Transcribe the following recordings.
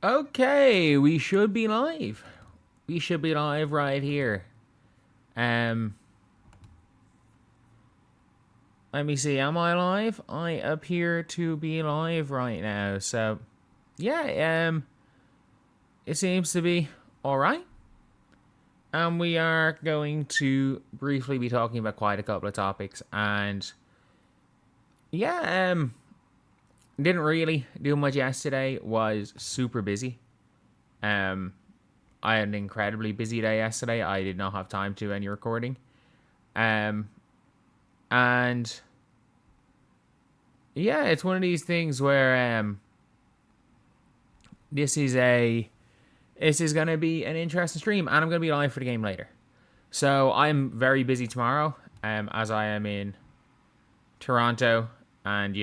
Okay, we should be live. We should be live right here. Let me see. Am I live? I appear to be live right now. So, yeah, it seems to be all right. And we are going to briefly be talking about quite a couple of topics. And yeah, didn't really do much yesterday. Was super busy. I had an incredibly busy day yesterday. I did not have time to do any recording. And yeah, it's one of these things where this is going to be an interesting stream, and I'm going to be live for the game later. So I'm very busy tomorrow, as I am in Toronto, and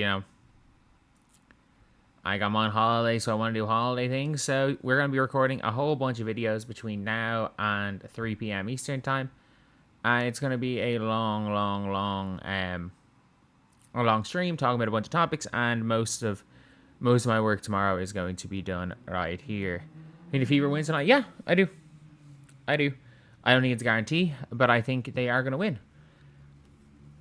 I'm on holiday, so I want to do holiday things. So we're going to be recording a whole bunch of videos between now and 3 p.m. Eastern time. And it's going to be a long stream talking about a bunch of topics. And most of my work tomorrow is going to be done right here. Think the Fever wins tonight? Yeah, I do. I don't think it's a guarantee, but I think they are going to win.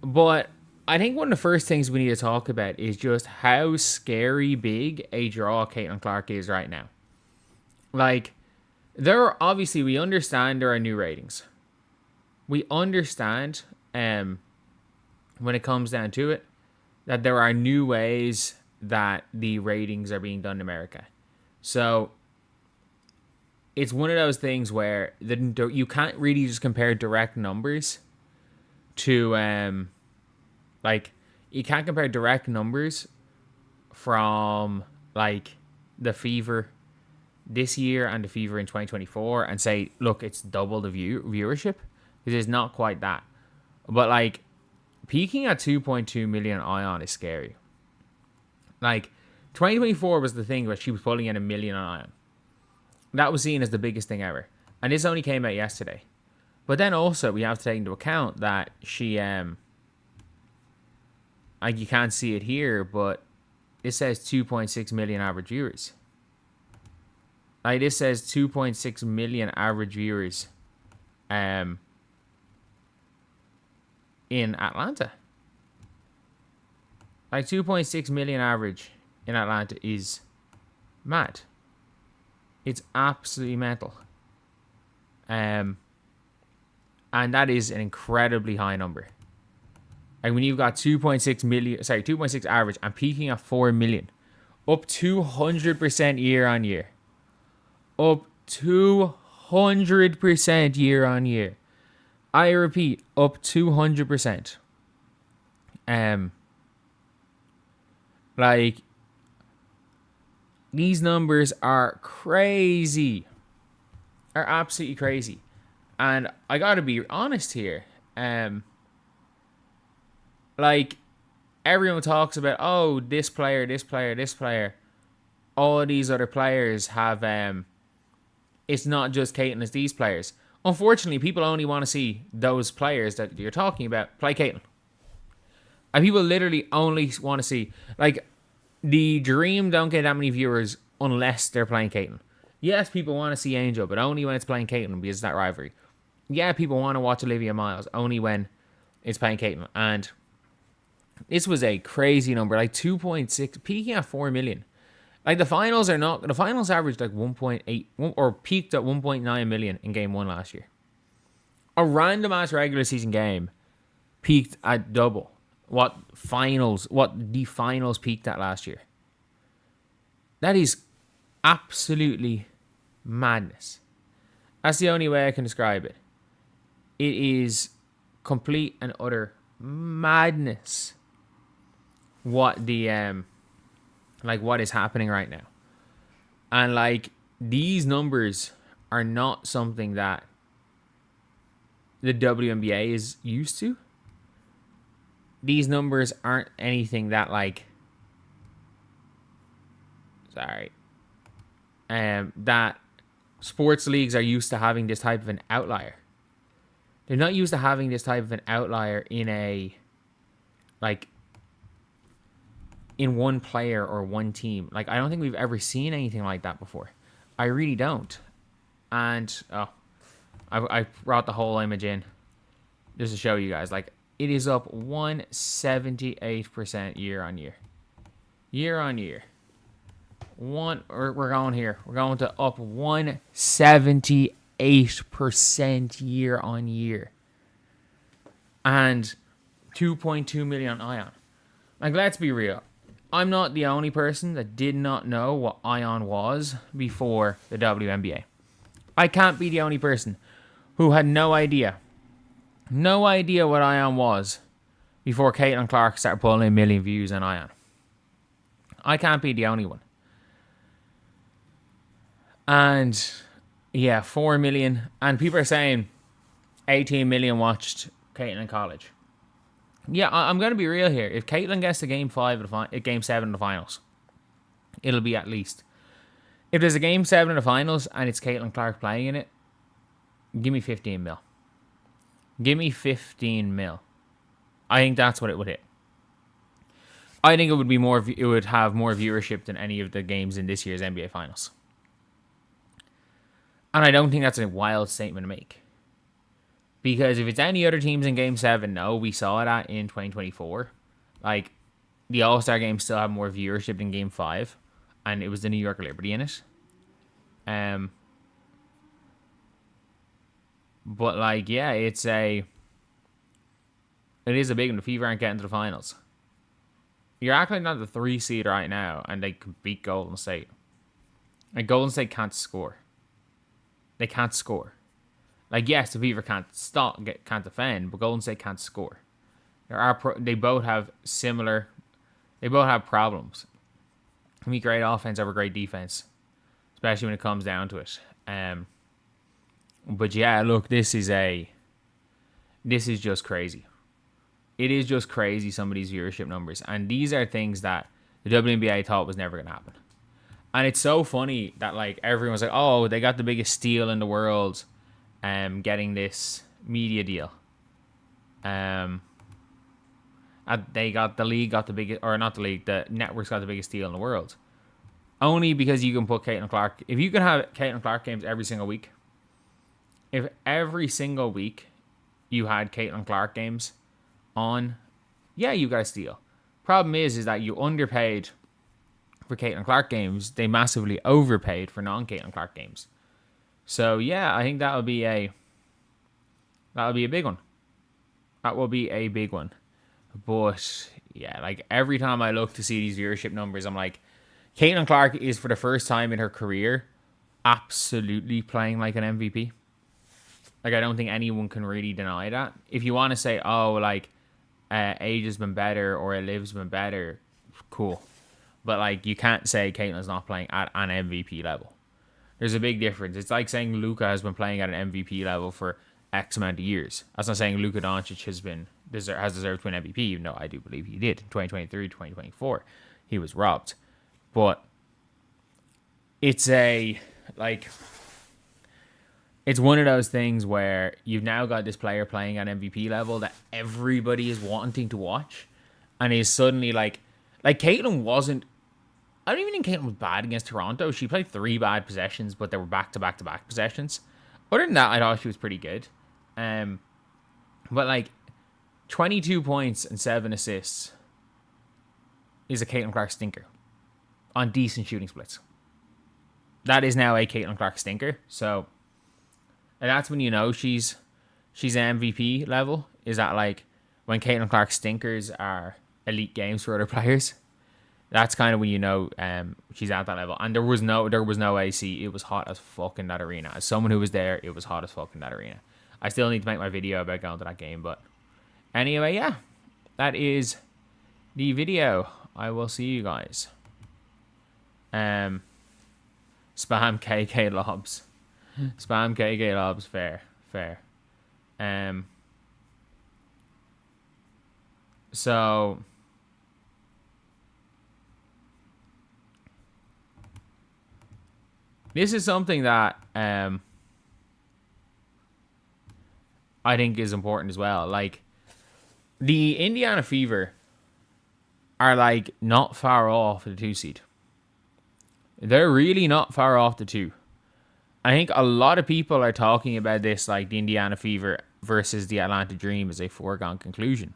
But I think one of the first things we need to talk about is just how scary big a draw Caitlin Clark is right now. Like, we understand there are new ratings. We understand, when it comes down to it, that there are new ways that the ratings are being done in America. So it's one of those things where you can't really just compare direct numbers to you can't compare direct numbers from like the Fever this year and the Fever in 2024 and say, look, it's double the viewership, because it's not quite that. But like peaking at 2.2 million Ion is scary. Like 2024 was the thing where she was pulling in 1 million on Ion. That was seen as the biggest thing ever, and this only came out yesterday. But then also we have to take into account that she like you can't see it here, but it says 2.6 million average viewers. Like this says 2.6 million average viewers in Atlanta. Like 2.6 million average in Atlanta is mad. It's absolutely mental. And that is an incredibly high number. And when you've got 2.6 average and peaking at 4 million, up 200% year on year. Up 200% year on year. I repeat, up 200%. Like, these numbers are crazy. Are absolutely crazy. And I gotta be honest here. Like, everyone talks about, oh, this player. All of these other players have, it's not just Caitlin, it's these players. Unfortunately, people only want to see those players that you're talking about play Caitlin. And people literally only want to see, like, the Dream don't get that many viewers unless they're playing Caitlin. Yes, people want to see Angel, but only when it's playing Caitlin because of that rivalry. Yeah, people want to watch Olivia Miles only when it's playing Caitlin. And this was a crazy number, like 2.6, peaking at 4 million. Like the finals averaged like 1.8 or peaked at 1.9 million in game 1 last year. A random ass regular season game peaked at double what the finals peaked at last year. That is absolutely madness. That's the only way I can describe it. It is complete and utter madness what the what is happening right now. And like these numbers are not something that the WNBA is used to. These numbers aren't anything that that sports leagues are used to having this type of an outlier. They're not used to having this type of an outlier in in one player or one team. Like, I don't think we've ever seen anything like that before. I really don't. And I brought the whole image in just to show you guys. Like, it is up 178% year on year. Year on year. We're going here. We're going to up 178% year on year. And 2.2 million Ion. Like, let's be real. I'm not the only person that did not know what Ion was before the WNBA. I can't be the only person who had no idea what Ion was before Caitlin Clark started pulling a million views on Ion. I can't be the only one. And yeah, 4 million. And people are saying 18 million watched Caitlin in college. Yeah, I'm going to be real here. If Caitlin gets to Game 7 in the finals, it'll be at least. If there's a Game 7 in the finals and it's Caitlin Clark playing in it, give me 15 mil. Give me 15 mil. I think that's what it would hit. I think it would be more. It would have more viewership than any of the games in this year's NBA Finals. And I don't think that's a wild statement to make. Because if it's any other teams in Game 7, no, we saw that in 2024. Like, the All-Star Games still have more viewership than Game 5. And it was the New York Liberty in it. But, like, yeah, it is a big one. The Fever aren't getting to the finals. You're actually not the 3 seed right now, and they can beat Golden State. Like, Golden State can't score. They can't score. Like, yes, the Fever can't defend, but Golden State can't score. They both have problems. Can be great offense over great defense, especially when it comes down to it. But yeah, look, this is just crazy. It is just crazy, some of these viewership numbers, and these are things that the WNBA thought was never gonna happen. And it's so funny that, like, everyone's like, oh, they got the biggest steal in the world. Getting this media deal. The networks got the biggest deal in the world. Only because you can put Caitlin Clark. If you can have Caitlin Clark games every single week, if every single week you had Caitlin Clark games on, yeah, you got a steal. Problem is that you underpaid for Caitlin Clark games. They massively overpaid for non-Caitlin Clark games. So yeah, I think that would be a big one. That will be a big one. But yeah, like, every time I look to see these viewership numbers, I'm like, Caitlin Clark is, for the first time in her career, absolutely playing like an MVP. Like, I don't think anyone can really deny that. If you want to say, oh, like, Age has been better or Liv's been better, cool. But, like, you can't say Caitlin's not playing at an MVP level. There's a big difference. It's like saying Luka has been playing at an MVP level for X amount of years. That's not saying Luka Doncic has deserved to win MVP, even though I do believe he did. 2023, 2024, he was robbed. But it's one of those things where you've now got this player playing at MVP level that everybody is wanting to watch, and is suddenly like Caitlin wasn't. I don't even think Caitlin was bad against Toronto. She played 3 bad possessions, but they were back-to-back-to-back possessions. Other than that, I thought she was pretty good. But, like, 22 points and 7 assists is a Caitlin Clark stinker on decent shooting splits. That is now a Caitlin Clark stinker. So, and that's when you know she's an MVP level. Is that, like, when Caitlin Clark stinkers are elite games for other players. That's kind of when you know she's at that level. And there was no AC. It was hot as fuck in that arena. As someone who was there, it was hot as fuck in that arena. I still need to make my video about going to that game. But anyway, yeah. That is the video. I will see you guys. Spam KK lobs. Spam KK lobs. Fair. So... this is something that I think is important as well. Like, the Indiana Fever are, like, not far off the 2 seed. They're really not far off the 2. I think a lot of people are talking about this like the Indiana Fever versus the Atlanta Dream as a foregone conclusion.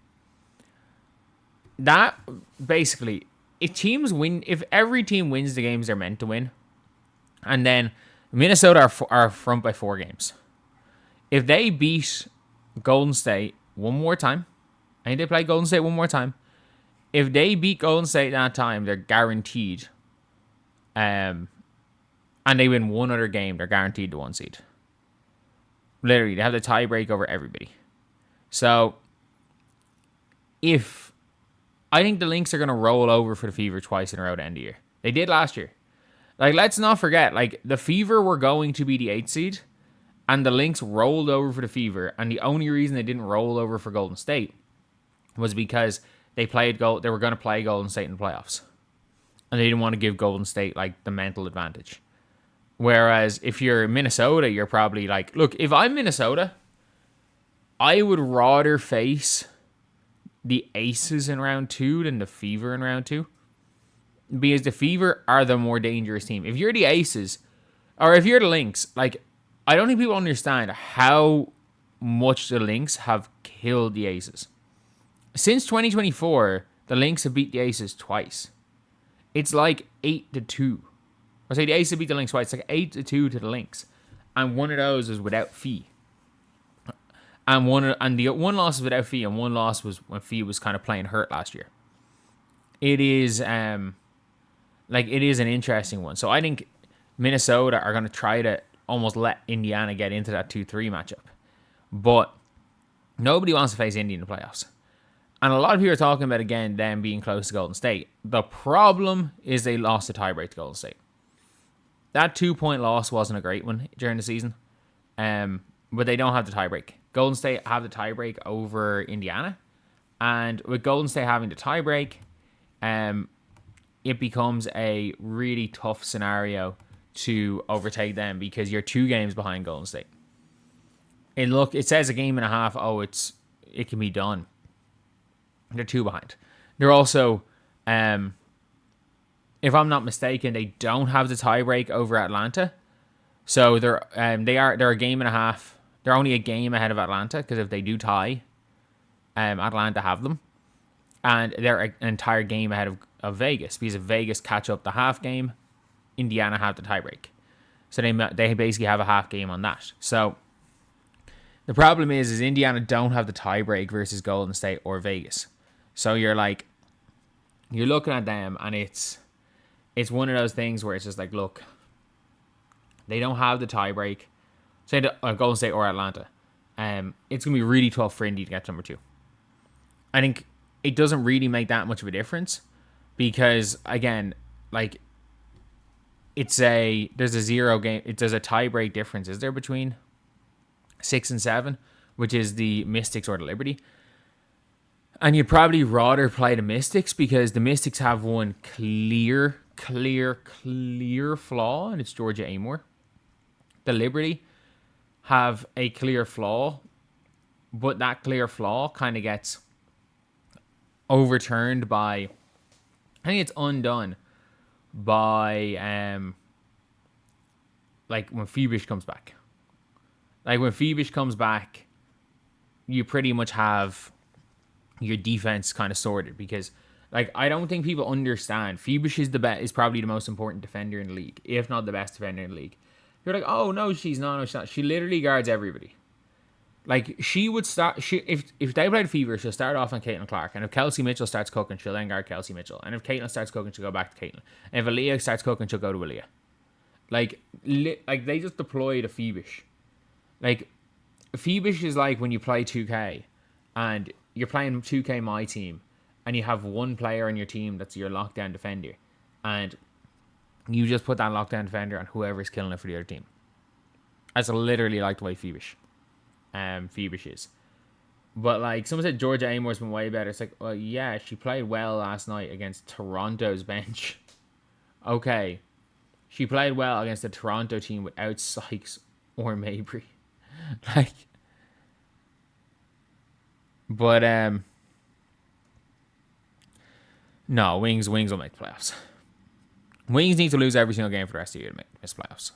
That basically, if every team wins the games they're meant to win, and then Minnesota are front by 4 games. If they beat Golden State one more time, I think they play Golden State one more time. If they beat Golden State that time, they're guaranteed. And they win one other game, they're guaranteed the 1 seed. Literally, they have the tie break over everybody. So, I think the Lynx are going to roll over for the Fever twice in a row to end the year. They did last year. Like, let's not forget, like, the Fever were going to be the 8th seed, and the Lynx rolled over for the Fever, and the only reason they didn't roll over for Golden State was because they were going to play Golden State in the playoffs. And they didn't want to give Golden State, like, the mental advantage. Whereas, if you're Minnesota, you're probably like, look, if I'm Minnesota, I would rather face the Aces in round 2 than the Fever in round 2. Because the Fever are the more dangerous team. If you're the Aces, or if you're the Lynx, like, I don't think people understand how much the Lynx have killed the Aces. Since 2024, the Lynx have beat the Aces twice. It's like 8-2. I say the Aces beat the Lynx twice. It's like 8-2 to the Lynx. And one of those is without Fee. And the one loss is without Fee, and one loss was when Fee was kind of playing hurt last year. It is an interesting one. So I think Minnesota are going to try to almost let Indiana get into that 2-3 matchup. But nobody wants to face Indy in the playoffs. And a lot of people are talking about, again, them being close to Golden State. The problem is they lost the tiebreak to Golden State. That 2-point loss wasn't a great one during the season. But they don't have the tiebreak. Golden State have the tiebreak over Indiana. And with Golden State having the tiebreak, it becomes a really tough scenario to overtake them because you're 2 games behind Golden State. And look, it says a game and a half. Oh, it can be done. They're 2 behind. They're also, if I'm not mistaken, they don't have the tiebreak over Atlanta. So they're a game and a half. They're only a game ahead of Atlanta because if they do tie, Atlanta have them. And they're an entire game ahead of Vegas because if Vegas catch up the half game, Indiana have the tiebreak. So they basically have a half game on that. So the problem is Indiana don't have the tiebreak versus Golden State or Vegas. So you're looking at them and it's one of those things where it's just like, look, they don't have the tiebreak. Say Golden State or Atlanta. It's going to be really tough for Indy to get to number 2. I think it doesn't really make that much of a difference because, again, like, there's a 0 game. There's a tiebreak difference, is there, between 6 and 7, which is the Mystics or the Liberty. And you'd probably rather play the Mystics because the Mystics have one clear flaw, and it's Georgia Amore. The Liberty have a clear flaw, but that clear flaw kind of gets overturned by, I think it's undone by, like, when Phoebish comes back. Like, when Phoebish comes back, you pretty much have your defense kind of sorted because, like, I don't think people understand. Phoebish is probably the most important defender in the league, if not the best defender in the league. You're like, oh, no, she's not. She literally guards everybody. Like, she would start... If they played Fever, she'll start off on Caitlin Clark. And if Kelsey Mitchell starts cooking, she'll then guard Kelsey Mitchell. And if Caitlin starts cooking, she'll go back to Caitlin. And if Aaliyah starts cooking, she'll go to Aaliyah. Like they just deployed a Phoebish. Like, Phoebish is like when you play 2K and you're playing 2K My Team and you have one player on your team that's your lockdown defender. And you just put that lockdown defender on whoever's killing it for the other team. That's literally like the way Phoebish is. But, like, someone said Georgia Amore's been way better. It's like, well, yeah, she played well last night against Toronto's bench. Okay. She played well against the Toronto team without Sykes or Mabry. Like, but, no, Wings will make the playoffs. Wings need to lose every single game for the rest of the year to miss playoffs.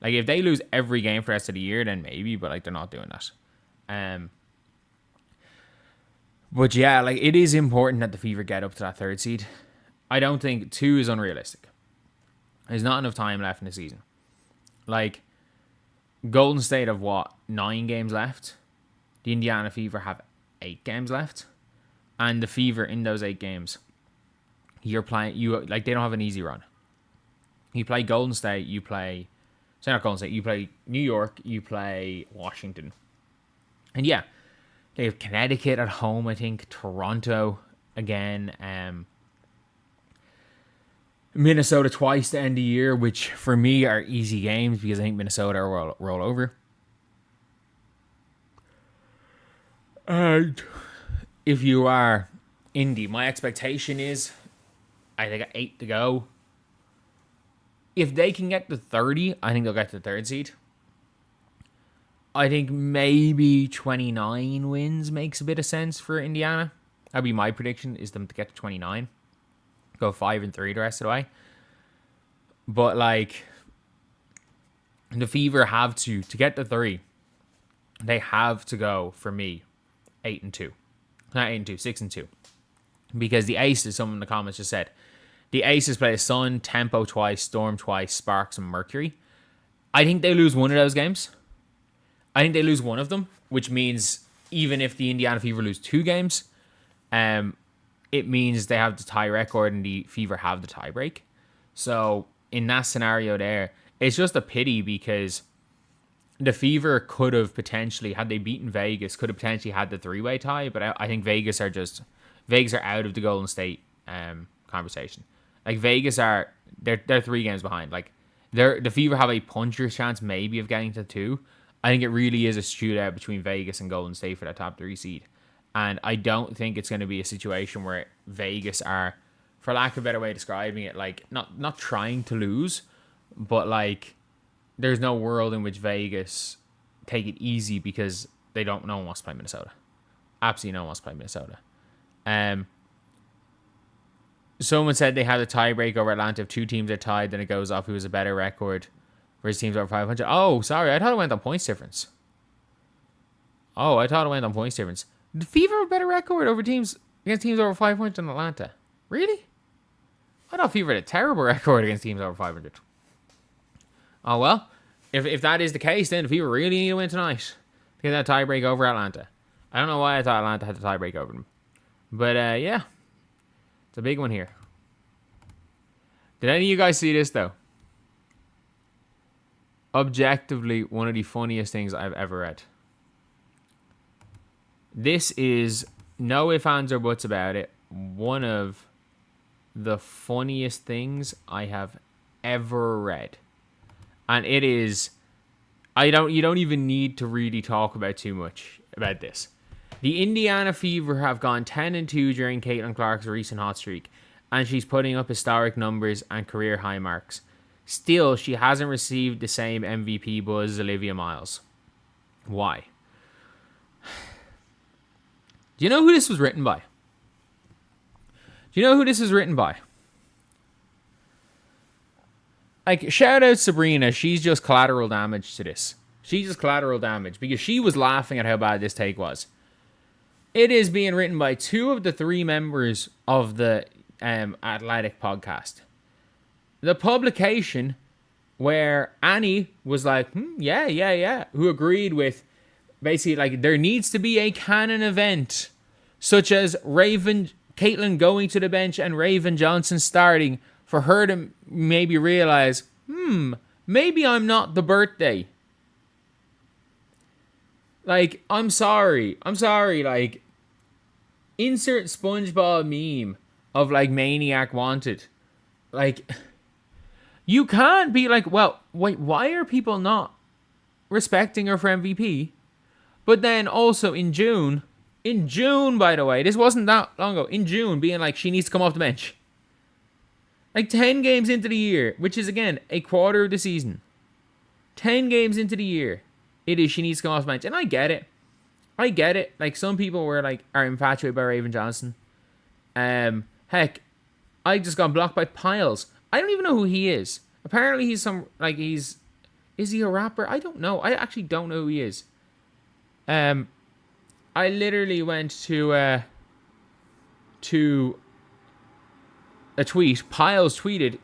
Like, if they lose every game for the rest of the year, then maybe, but, like, they're not doing that. But, yeah, like, it is important that the Fever get up to that 3rd seed. I don't think 2 is unrealistic. There's not enough time left in the season. Like, Golden State have, 9 games left? The Indiana Fever have 8 games left. And the Fever, in those 8 games, they don't have an easy run. You play Golden State, you play New York, you play Washington. And yeah, they have Connecticut at home, I think, Toronto again, Minnesota twice to end the year, which for me are easy games because I think Minnesota will roll over. And if you are Indy, my expectation is, I think 8 to go. If they can get to 30, I think they'll get to the 3rd seed. I think maybe 29 wins makes a bit of sense for Indiana. That'd be my prediction, is them to get to 29. Go 5-3 the rest of the way. But, like, the Fever have to get to 3, they have to go, for me, 8-2. Not 8-2, 6-2. Because the Aces, someone in the comments just said, the Aces play Sun, Tempo twice, Storm twice, Sparks, and Mercury. I think they lose one of those games. I think they lose one of them, which means even if the Indiana Fever lose 2 games, it means they have the tie record and the Fever have the tie break. So in that scenario there, it's just a pity because the Fever could have potentially, had they beaten Vegas, could have potentially had the 3-way tie, but I think Vegas are out of the Golden State conversation. Like, Vegas they're 3 games behind. Like, the Fever have a puncher's chance maybe of getting to 2. I think it really is a shootout between Vegas and Golden State for that top 3 seed. And I don't think it's going to be a situation where Vegas are, for lack of a better way of describing it, like, not trying to lose, but, like, there's no world in which Vegas take it easy because no one wants to play Minnesota. Absolutely no one wants to play Minnesota. Someone said they had a tiebreak over Atlanta. If 2 teams are tied, then it goes off who has a better record versus teams over 500. Oh, sorry. I thought it went on points difference. The Fever have a better record against teams over 500 than Atlanta. Really? I thought Fever had a terrible record against teams over 500. Oh, well. If that is the case, then the Fever really need to win tonight to get that tiebreak over Atlanta. I don't know why I thought Atlanta had the tiebreak over them. But, yeah. It's a big one here. Did any of you guys see this, though? Objectively, one of the funniest things I've ever read. This is, no ifs, ands, or buts about it, one of the funniest things I have ever read. And it is, you don't even need to really talk about too much about this. The Indiana Fever have gone 10-2 during Caitlin Clark's recent hot streak, and she's putting up historic numbers and career high marks. Still, she hasn't received the same MVP buzz as Olivia Miles. Why? Do you know who this was written by? Like, shout out Sabrina, she's just collateral damage to this. She's just collateral damage because she was laughing at how bad this take was. It is being written by 2 of the 3 members of the Athletic podcast. The publication where Annie was like, yeah, who agreed with basically, like, there needs to be a canon event, such as Caitlin going to the bench and Raven Johnson starting, for her to maybe realize, maybe I'm not the birthday. Like, I'm sorry, like, insert SpongeBob meme of, like, Maniac Wanted. Like, you can't be like, well, wait, why are people not respecting her for MVP? But then also in June, by the way, this wasn't that long ago, in June, being like, she needs to come off the bench. Like, 10 games into the year, which is, again, a quarter of the season. 10 games into the year, it is she needs to come off the bench. And I get it. Like, some people are infatuated by Raven Johnson. Heck, I just got blocked by Piles. I don't even know who he is. Apparently he's Is he a rapper? I don't know. I actually don't know who he is. I literally went to a tweet. Piles tweeted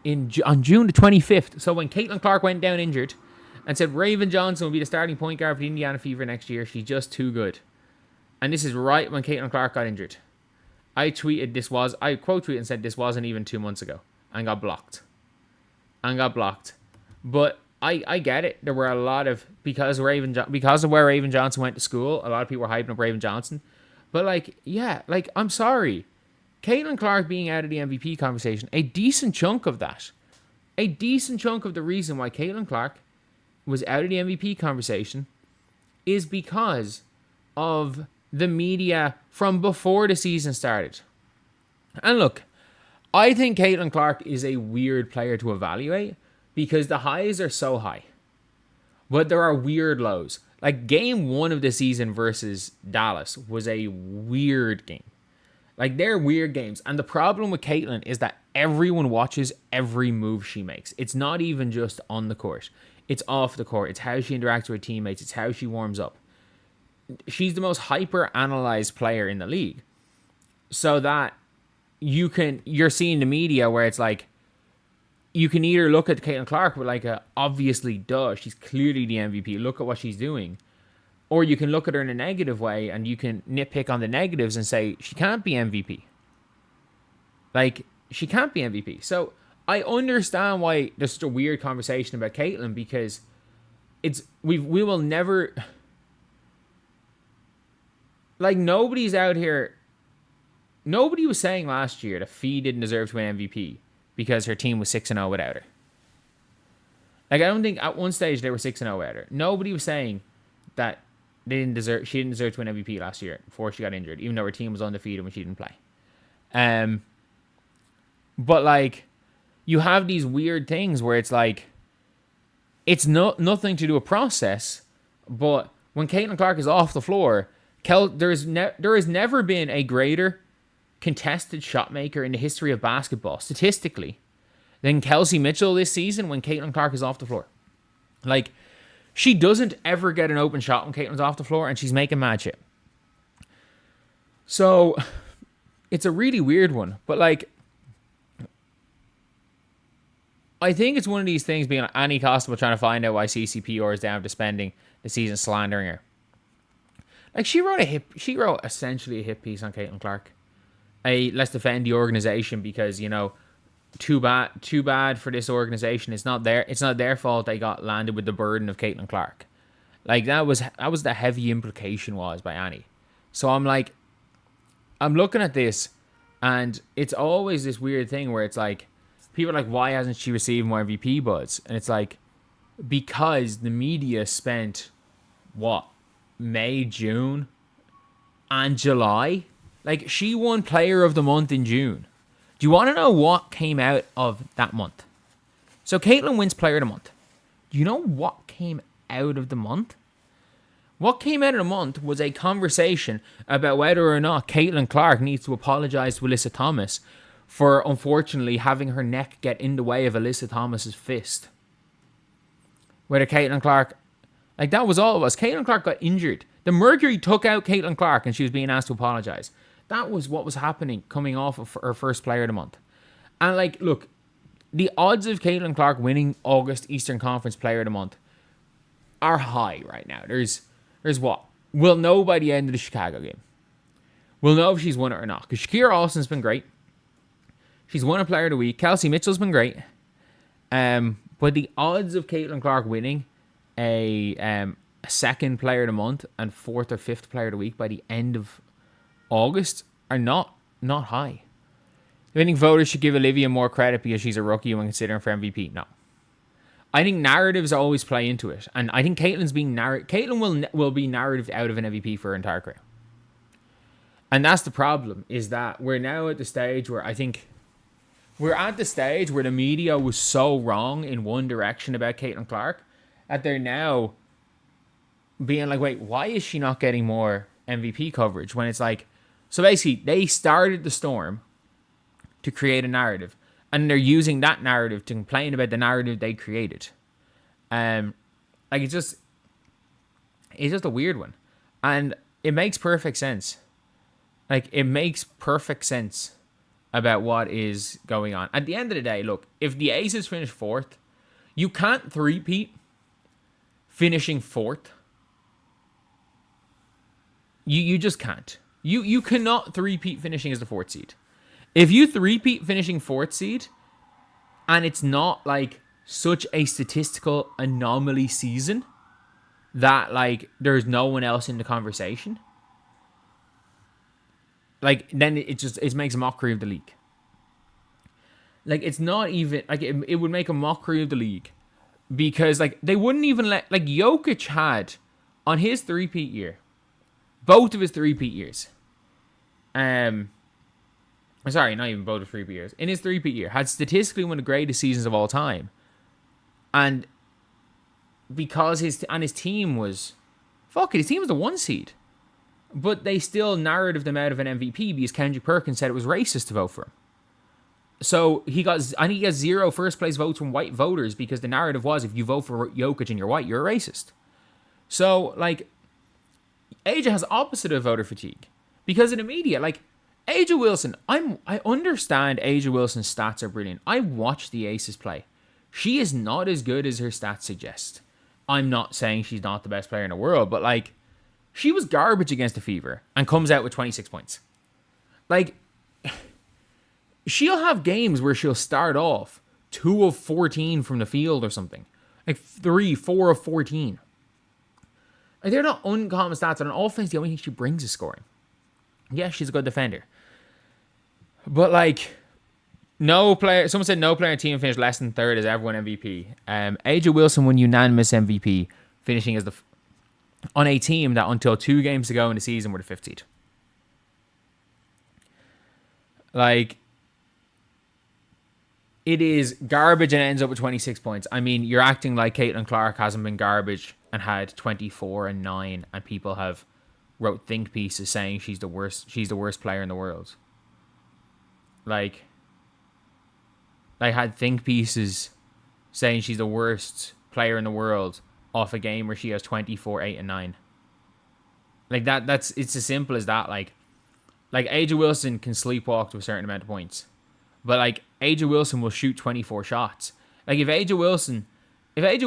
on June the 25th. So when Caitlin Clark went down injured and said Raven Johnson will be the starting point guard for the Indiana Fever next year. She's just too good. And this is right when Caitlin Clark got injured. I quote tweeted and said this wasn't even 2 months ago. And got blocked. But I get it. There were a lot of, because of where Raven Johnson went to school, a lot of people were hyping up Raven Johnson. But I'm sorry. Caitlin Clark being out of the MVP conversation, a decent chunk of the reason why Caitlin Clark was out of the MVP conversation is because of the media from before the season started. And look, I think Caitlin Clark is a weird player to evaluate because the highs are so high, but there are weird lows. Like game 1 of the season versus Dallas was a weird game. Like, they're weird games. And the problem with Caitlin is that everyone watches every move she makes. It's not even just on the court. It's off the court. It's how she interacts with her teammates. It's how she warms up. She's the most hyper-analyzed player in the league. So that you're seeing the media where it's like, you can either look at Caitlin Clark with like obviously, duh, she's clearly the MVP. Look at what she's doing. Or you can look at her in a negative way and you can nitpick on the negatives and say, she can't be MVP. Like, she can't be MVP. So, I understand why there's such a weird conversation about Caitlin because we will never... Like, nobody's out here... Nobody was saying last year that Fee didn't deserve to win MVP because her team was 6-0 without her. Like, I don't think at one stage they were 6-0 without her. Nobody was saying that she didn't deserve to win MVP last year before she got injured, even though her team was undefeated when she didn't play. But like, you have these weird things where it's like, it's nothing to do with process, but when Caitlin Clark is off the floor, there has never been a greater contested shot maker in the history of basketball, statistically, than Kelsey Mitchell this season when Caitlin Clark is off the floor. Like, she doesn't ever get an open shot when Caitlin's off the floor, and she's making mad shit. So, it's a really weird one. But, like, I think it's one of these things being like Annie Costable trying to find out why CCPR is down to spending the season slandering her. Like, she wrote essentially a hit piece on Caitlin Clark. Let's defend the organization because, you know, too bad for this organization. It's not their fault they got landed with the burden of Caitlin Clark. Like, that was the heavy implication was by Annie. So I'm looking at this, and it's always this weird thing where it's like, people are like, why hasn't she received more MVP buzz? And it's like, because the media spent, May, June, and July? Like, she won Player of the Month in June. Do you want to know what came out of that month? So Caitlin wins Player of the Month. Do you know what came out of the month? What came out of the month was a conversation about whether or not Caitlin Clark needs to apologize to Alyssa Thomas for, unfortunately, having her neck get in the way of Alyssa Thomas's fist. Whether Caitlin Clark... Like, that was all it was. Caitlin Clark got injured. The Mercury took out Caitlin Clark and she was being asked to apologize. That was what was happening coming off of her first Player of the Month. And, like, look, the odds of Caitlin Clark winning August Eastern Conference Player of the Month are high right now. There's what? We'll know by the end of the Chicago game. We'll know if she's won it or not. Because Shakira Alston's been great. She's won a Player of the Week. Kelsey Mitchell's been great. But the odds of Caitlin Clark winning a second Player of the Month and fourth or fifth Player of the Week by the end of August are not high. Do you think voters should give Olivia more credit because she's a rookie when considering for MVP? No. I think narratives always play into it. And I think Caitlin will be narrative out of an MVP for her entire career. And that's the problem, is that we're now at the stage where the media was so wrong in one direction about Caitlin Clark that they're now being like, wait, why is she not getting more MVP coverage? When it's like, so basically, they started the storm to create a narrative, and they're using that narrative to complain about the narrative they created. And Like, it's just a weird one. And it makes perfect sense. Like, it makes perfect sense about what is going on. At the end of the day, look, if the Aces finish fourth, you can't three-peat finishing fourth. You just can't. You cannot three-peat finishing as the fourth seed. If you three-peat finishing fourth seed, and it's not like such a statistical anomaly season that like there's no one else in the conversation, like then it makes a mockery of the league. Like, it's not even like it would make a mockery of the league, because like they wouldn't even let, like, Jokic had on his three-peat year, both of his three-peat years. Sorry, not even both of 3 years. In his 3-peat year, had statistically one of the greatest seasons of all time. And because his team was... his team was the 1 seed. But they still narrated him out of an MVP because Kendrick Perkins said it was racist to vote for him. So he got 0 first place votes from white voters because the narrative was, if you vote for Jokic and you're white, you're a racist. So, like, AJ has opposite of voter fatigue. Because in the media, like, Angel Wilson, I understand Angel Wilson's stats are brilliant. I watched the Aces play. She is not as good as her stats suggest. I'm not saying she's not the best player in the world, but like, she was garbage against the Fever and comes out with 26 points. Like, she'll have games where she'll start off 2 of 14 from the field or something. Like 4 of 14. Like, they're not uncommon stats. On offense, the only thing she brings is scoring. Yeah, she's a good defender. But, like, no player... Someone said no player on team finished less than third as ever won MVP. AJ Wilson won unanimous MVP, finishing as on a team that until 2 games ago in the season were the 5th seed. Like, it is garbage and it ends up with 26 points. I mean, you're acting like Caitlin Clark hasn't been garbage and had 24 and 9, and people have wrote think pieces saying she's the worst player in the world. Like, I had think pieces saying she's the worst player in the world off a game where she has 24, 8, and 9. Like, it's as simple as that. Like AJ Wilson can sleepwalk to a certain amount of points. But, like, AJ Wilson will shoot 24 shots. Like, if AJ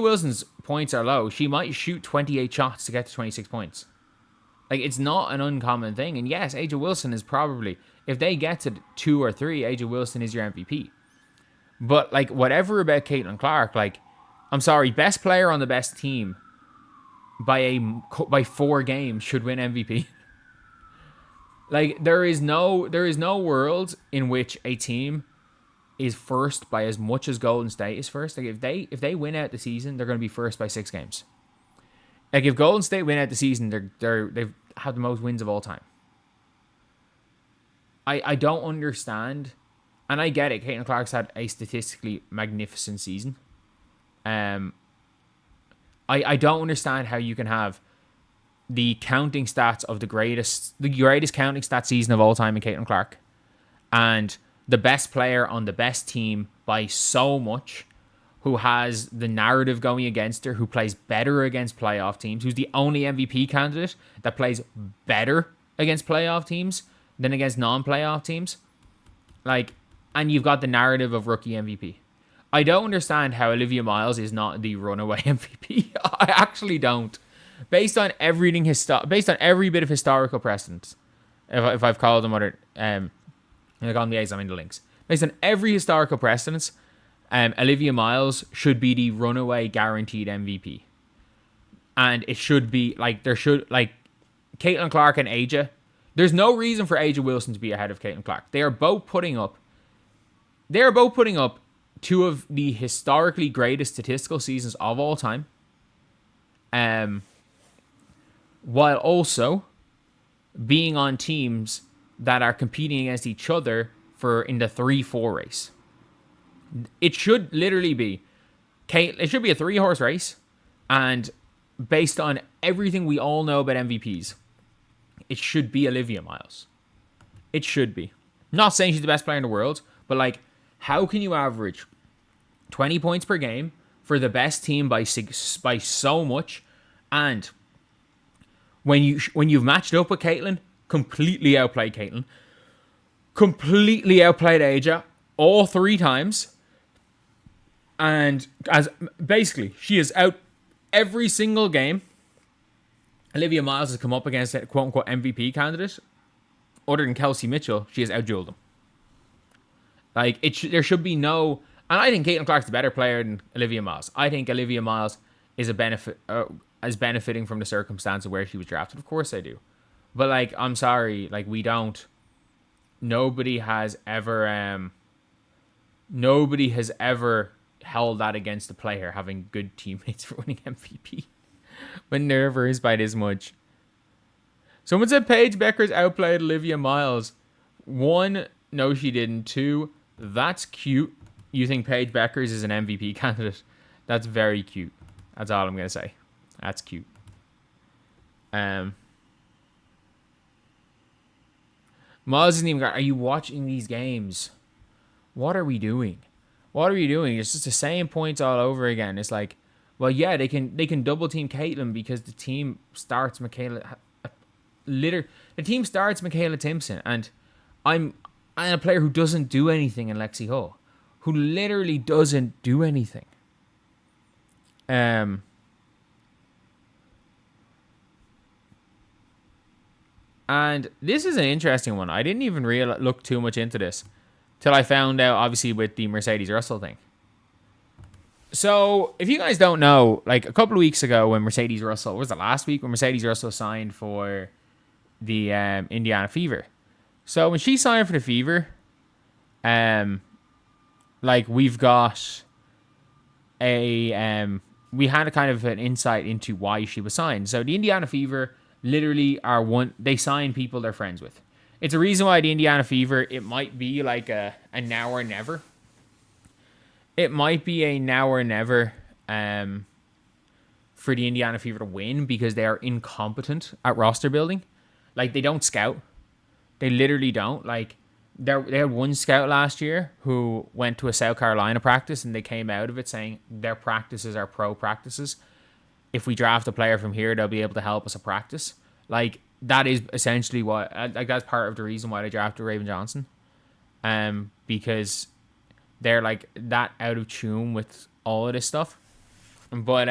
Wilson's points are low, she might shoot 28 shots to get to 26 points. Like, it's not an uncommon thing. And yes, AJ Wilson is probably, if they get to 2 or 3, AJ Wilson is your MVP. But, like, whatever about Caitlin Clark, like, I'm sorry, best player on the best team by 4 games should win MVP. Like, there is no world in which a team is first by as much as Golden State is first. Like, if they win out the season, they're going to be first by 6 games. Like, if Golden State win out the season, they've had the most wins of all time. I don't understand, and I get it. Caitlin Clark's had a statistically magnificent season. I don't understand how you can have the counting stats of the greatest counting stat season of all time in Caitlin Clark, and the best player on the best team by so much, who has the narrative going against her, who plays better against playoff teams, who's the only MVP candidate that plays better against playoff teams than against non-playoff teams. Like, and you've got the narrative of rookie MVP. I don't understand how Olivia Miles is not the runaway MVP. I actually don't. Based on everything, based on every bit of historical precedent, if I've called them other, like on the A's, I'm in the links. Based on every historical precedence, Olivia Miles should be the runaway guaranteed MVP. And it should be, like, Caitlin Clark and Aja. There's no reason for Aja Wilson to be ahead of Caitlin Clark. They are both putting up 2 of the historically greatest statistical seasons of all time. While also being on teams that are competing against each other in the 3-4 race. It should literally be it should be a 3-horse race, and based on everything we all know about MVPs, it should be Olivia Miles. It should be. Not saying she's the best player in the world, but, like, how can you average 20 points per game, for the best team by so much, and when you've matched up with Caitlin, completely outplayed Caitlin, completely outplayed Aja all 3 times, and as basically she is out every single game Olivia Miles has come up against a quote-unquote MVP candidate, other than Kelsey Mitchell, she has outdueled them. Like, there should be no... And I think Caitlin Clark's a better player than Olivia Miles. I think Olivia Miles is benefiting from the circumstance of where she was drafted. Of course I do. But, like, I'm sorry. Like, we don't... Nobody has ever held that against a player having good teammates for winning MVP. When never is by this much. Someone said Paige Bueckers outplayed Olivia Miles. 1, no she didn't. 2, that's cute. You think Paige Bueckers is an MVP candidate? That's very cute. That's all I'm going to say. That's cute. Miles isn't even... Are you watching these games? What are we doing? What are we doing? It's just the same points all over again. It's like, well, yeah, they can double team Caitlin because the team starts Michaela Timpson, and I'm a player who doesn't do anything in Lexi Hull, who literally doesn't do anything. And this is an interesting one. I didn't even look too much into this till I found out, obviously, with the Mercedes Russell thing. So, if you guys don't know, like a couple of weeks ago when Mercedes Russell, was it last week when Mercedes Russell signed for the Indiana Fever? So, when she signed for the Fever, like we've got we had a kind of an insight into why she was signed. So, the Indiana Fever literally they sign people they're friends with. It's a reason why the Indiana Fever, it might be like a now or never. It might be a now or never for the Indiana Fever to win because they are incompetent at roster building. Like, they don't scout. They literally don't. Like, they had one scout last year who went to a South Carolina practice and they came out of it saying their practices are pro practices. If we draft a player from here, they'll be able to help us at practice. Like, that is essentially what... Like, that's part of the reason why they drafted Raven Johnson. Because... they're like that out of tune with all of this stuff. But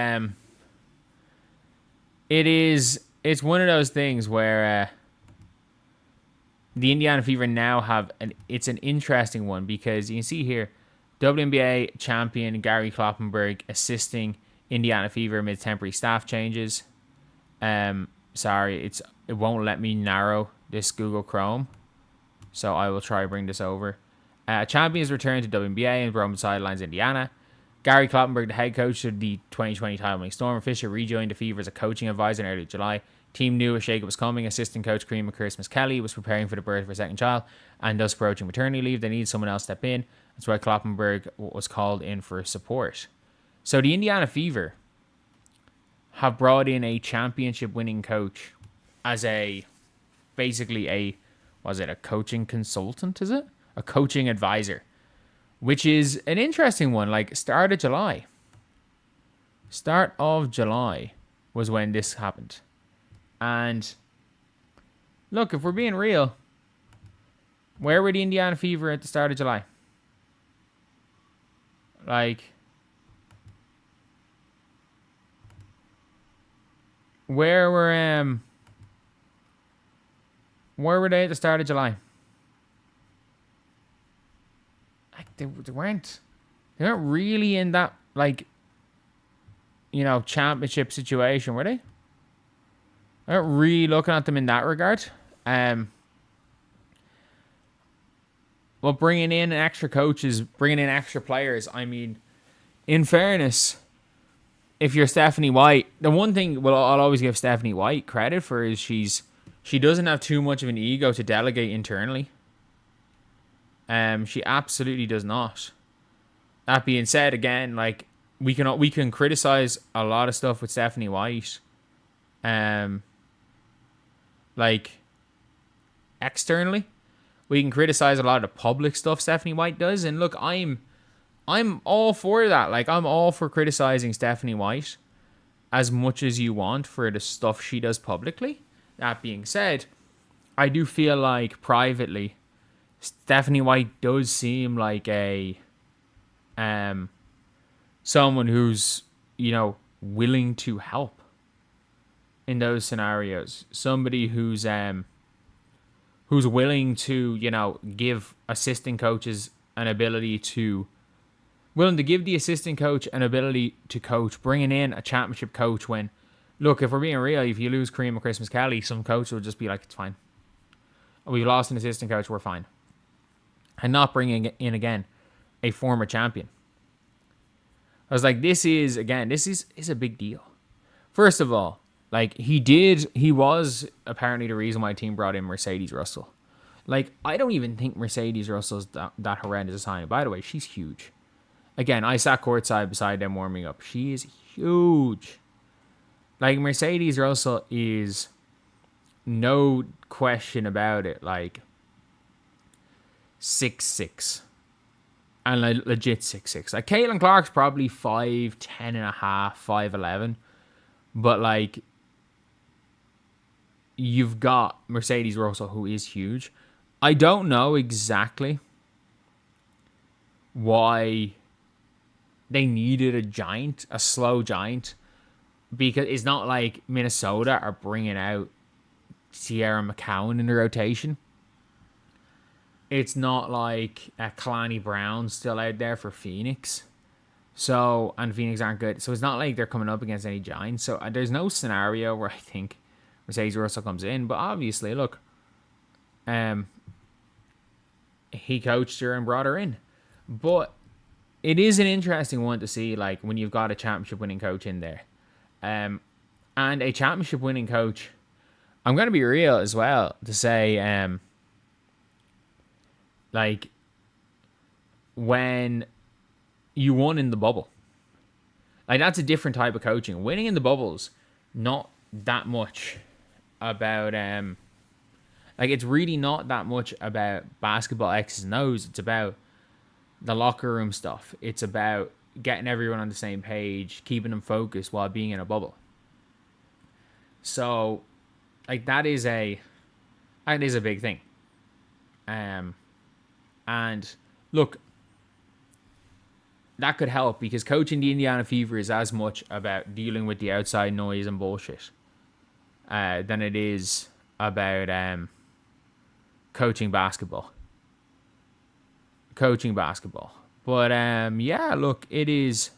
it's one of those things where the Indiana Fever now have it's an interesting one because you can see here WNBA champion Gary Kloppenberg assisting Indiana Fever amid temporary staff changes. Sorry, it won't let me narrow this Google Chrome. So I will try to bring this over. Champions returned to WNBA and Roman sidelines Indiana. Gary Kloppenberg, the head coach of the 2020 title-winning Storm, Fisher rejoined the Fever as a coaching advisor in early July. Team knew a shakeup was coming. Assistant coach Kareem Christmas Kelly was preparing for the birth of her second child and thus approaching maternity leave. They needed someone else to step in. That's why Kloppenberg was called in for support. So the Indiana Fever have brought in a championship-winning coach as basically a coaching consultant, is it? A coaching advisor, which is an interesting one. Like, start of July was when this happened. And look, if we're being real, where were the Indiana Fever at the start of July? Like, where were they at the start of July? They weren't really in that, like, championship situation, were they? I don't really looking at them in that regard. Well, bringing in extra coaches, bringing in extra players, I mean, in fairness, if you're Stephanie White, the one thing I'll always give Stephanie White credit for is she doesn't have too much of an ego to delegate internally. She absolutely does not. That being said, again, like we can criticize a lot of stuff with Stephanie White, like externally, we can criticize a lot of the public stuff Stephanie White does. And look, I'm I'm all for that. Like, I'm all for criticizing Stephanie White as much as you want for the stuff she does publicly. That being said, I do feel like privately, Stephanie White does seem like a someone who's, willing to help in those scenarios. Somebody who's willing to, give assistant coaches an ability to willing to give the assistant coach an ability to coach, bringing in a championship coach when, look, if we're being real, if you lose Kareem or Christmas Kelly, some coach will just be like, it's fine. We've lost an assistant coach, we're fine. And not bringing in, again, a former champion. I was like, this is a big deal. First of all, like, he was apparently the reason why the team brought in Mercedes Russell. Like, I don't even think Mercedes Russell's that horrendous a signing. By the way, she's huge. Again, I sat courtside beside them warming up. She is huge. Like, Mercedes Russell is no question about it, like, 6'6". And legit 6'6". Like, Caitlin Clark's probably 5'10 and a half, 5'11". But, like, you've got Mercedes Russell, who is huge. I don't know exactly why they needed a giant, a slow giant, because it's not like Minnesota are bringing out Sierra McCowan in the rotation. It's not like Kalani Brown's still out there for Phoenix. So, and Phoenix aren't good. So it's not like they're coming up against any giants. So there's no scenario where I think Mercedes Russell comes in. But obviously, look, he coached her and brought her in. But it is an interesting one to see, like, when you've got a championship winning coach in there. And a championship winning coach, I'm going to be real as well to say, like, when you won in the bubble, like, that's a different type of coaching. Winning in the bubble's not that much about, like, it's really not that much about basketball X's and O's. It's about the locker room stuff. It's about getting everyone on the same page, keeping them focused while being in a bubble. So, like, that is a big thing. And look, that could help because coaching the Indiana Fever is as much about dealing with the outside noise and bullshit than it is about coaching basketball. But yeah, look, it's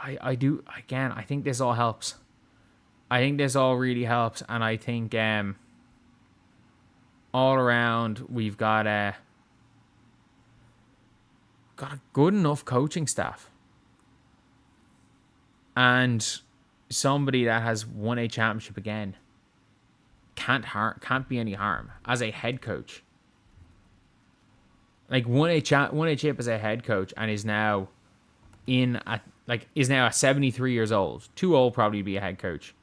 I think this all helps. I think this all really helps, and I think all around we've got a good enough coaching staff and somebody that has won a championship again. Can't be any harm as a head coach. Like, won a chip as a head coach and is now at 73 years old, too old probably to be a head coach.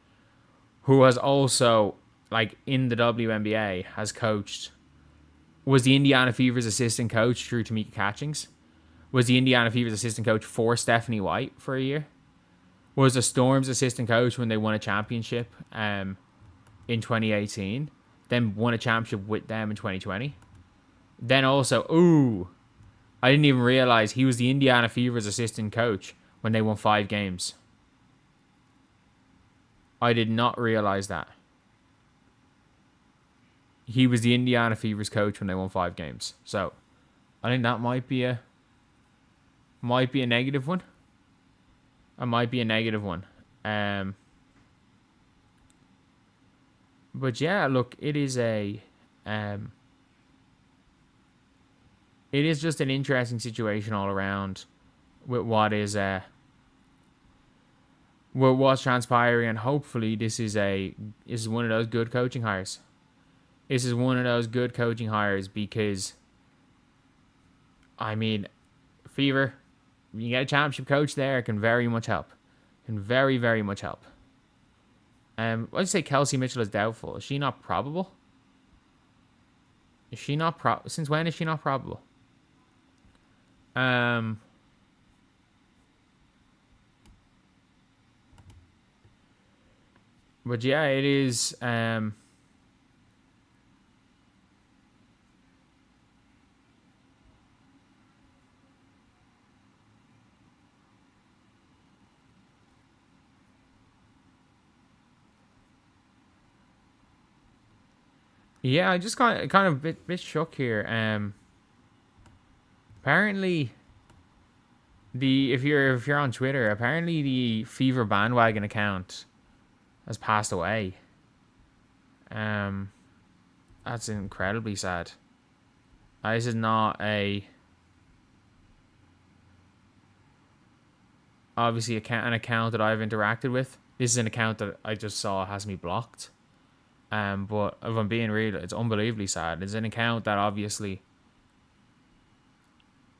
Who has also, like, in the WNBA has coached, was the Indiana Fever's assistant coach through Tamika Catchings, was the Indiana Fever's assistant coach for Stephanie White for a year, was the Storm's assistant coach when they won a championship in 2018, then won a championship with them in 2020. Then also, I didn't even realize he was the Indiana Fever's assistant coach when they won 5 games. I did not realize that. He was the Indiana Fever's coach when they won 5 games. So, I think that might be a negative one. It might be a negative one. But yeah, look, it is just an interesting situation all around with what's transpiring, and hopefully this is one of those good coaching hires. This is one of those good coaching hires because, I mean, Fever, you get a championship coach there, it can very much help. Can very, very much help. I'd say Kelsey Mitchell is doubtful. Is she not probable? Is she not since when is she not probable? But yeah, it is. Yeah, I just got kind of a bit shook here. Apparently, if you're on Twitter, apparently the Fever bandwagon account has passed away. That's incredibly sad. This is not obviously an account that I've interacted with. This is an account that I just saw has me blocked. But if I'm being real, it's unbelievably sad. It's an account that obviously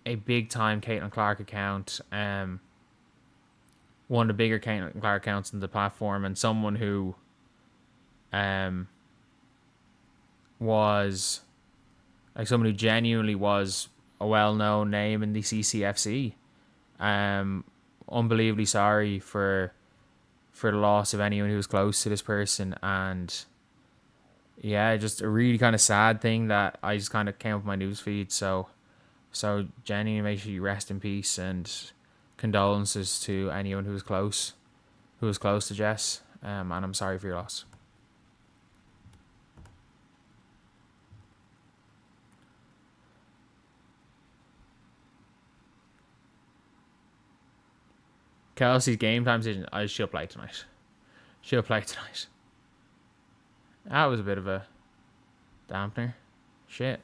a big time Caitlin Clark account, one of the bigger Caitlin Clark accounts on the platform, and someone who was like someone who genuinely was a well-known name in the CCFC. Unbelievably sorry for the loss of anyone who was close to this person, and yeah, just a really kind of sad thing that I just kind of came up with my news feed. So genuinely make sure you rest in peace, and condolences to anyone who was close to Jess. And I'm sorry for your loss. Kelsey's game time decision. She'll play tonight. That was a bit of a dampener. Shit.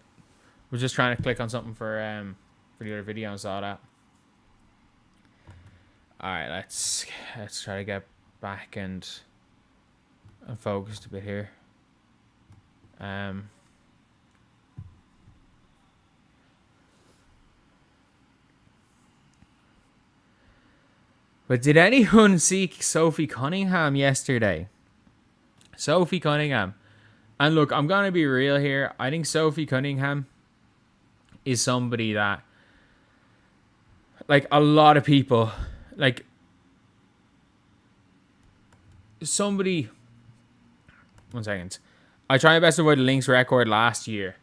Was just trying to click on something for the other video and saw that. Alright, let's try to get back and focused a bit here. But did anyone see Sophie Cunningham yesterday? Sophie Cunningham. And look, I'm going to be real here. I think Sophie Cunningham is somebody that, like, a lot of people, like, somebody, 1 second. I try my best to avoid the Lynx record last year.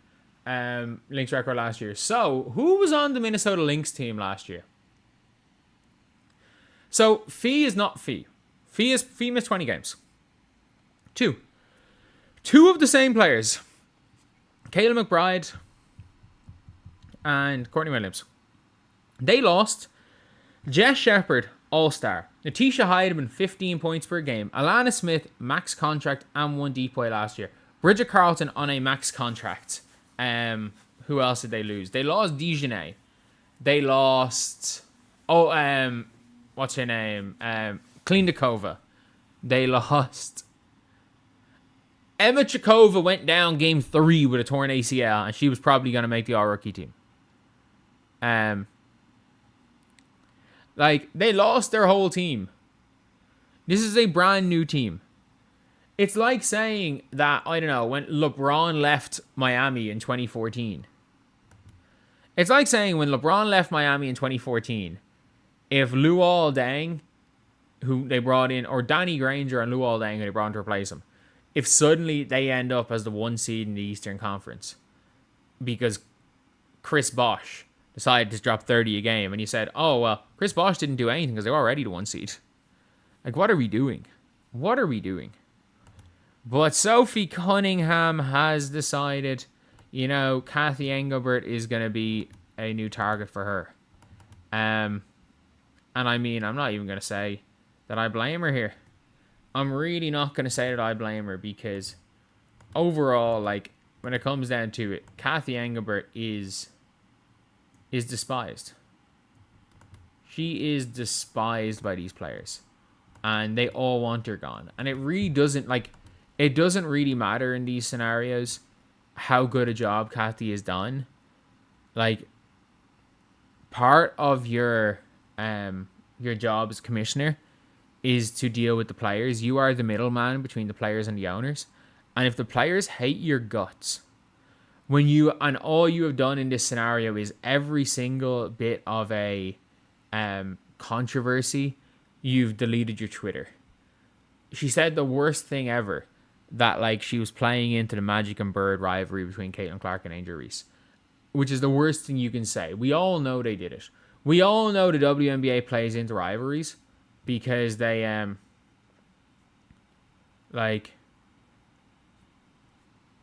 So, who was on the Minnesota Lynx team last year? So, Fee is not Fee. Fee missed 20 games. Two of the same players, Kayla McBride and Courtney Williams. They lost. Jess Shepard, All-Star. Natisha Heidemann, 15 points per game. Alana Smith, max contract and 1 DPOY last year. Bridget Carlton on a max contract. Who else did they lose? They lost Dijonay. They lost... what's her name? Klindikova. They lost... Emma Chikova went down game 3 with a torn ACL, and she was probably going to make the all-rookie team. Like, they lost their whole team. This is a brand new team. It's like saying that, I don't know, when LeBron left Miami in 2014. It's like saying when LeBron left Miami in 2014, if Luol Deng, who they brought in, or Danny Granger and Luol Deng, who they brought in to replace him, if suddenly they end up as the 1 seed in the Eastern Conference because Chris Bosh decided to drop 30 a game, and you said, oh, well, Chris Bosh didn't do anything because they were already the 1 seed. Like, what are we doing? But Sophie Cunningham has decided, Kathy Engelbert is going to be a new target for her. And I mean, I'm not even going to say that I blame her here. I'm really not going to say that I blame her, because overall, like, when it comes down to it, Kathy Engelbert is despised. She is despised by these players, and they all want her gone. And it really doesn't, like, it doesn't really matter in these scenarios how good a job Kathy has done. Like, part of your job as commissioner is to deal with the players. You are the middleman between the players and the owners. And if the players hate your guts, and all you have done in this scenario is every single bit of a controversy, you've deleted your Twitter. She said the worst thing ever, that like she was playing into the Magic and Bird rivalry between Caitlin Clark and Angel Reese, which is the worst thing you can say. We all know they did it. We all know the WNBA plays into rivalries because they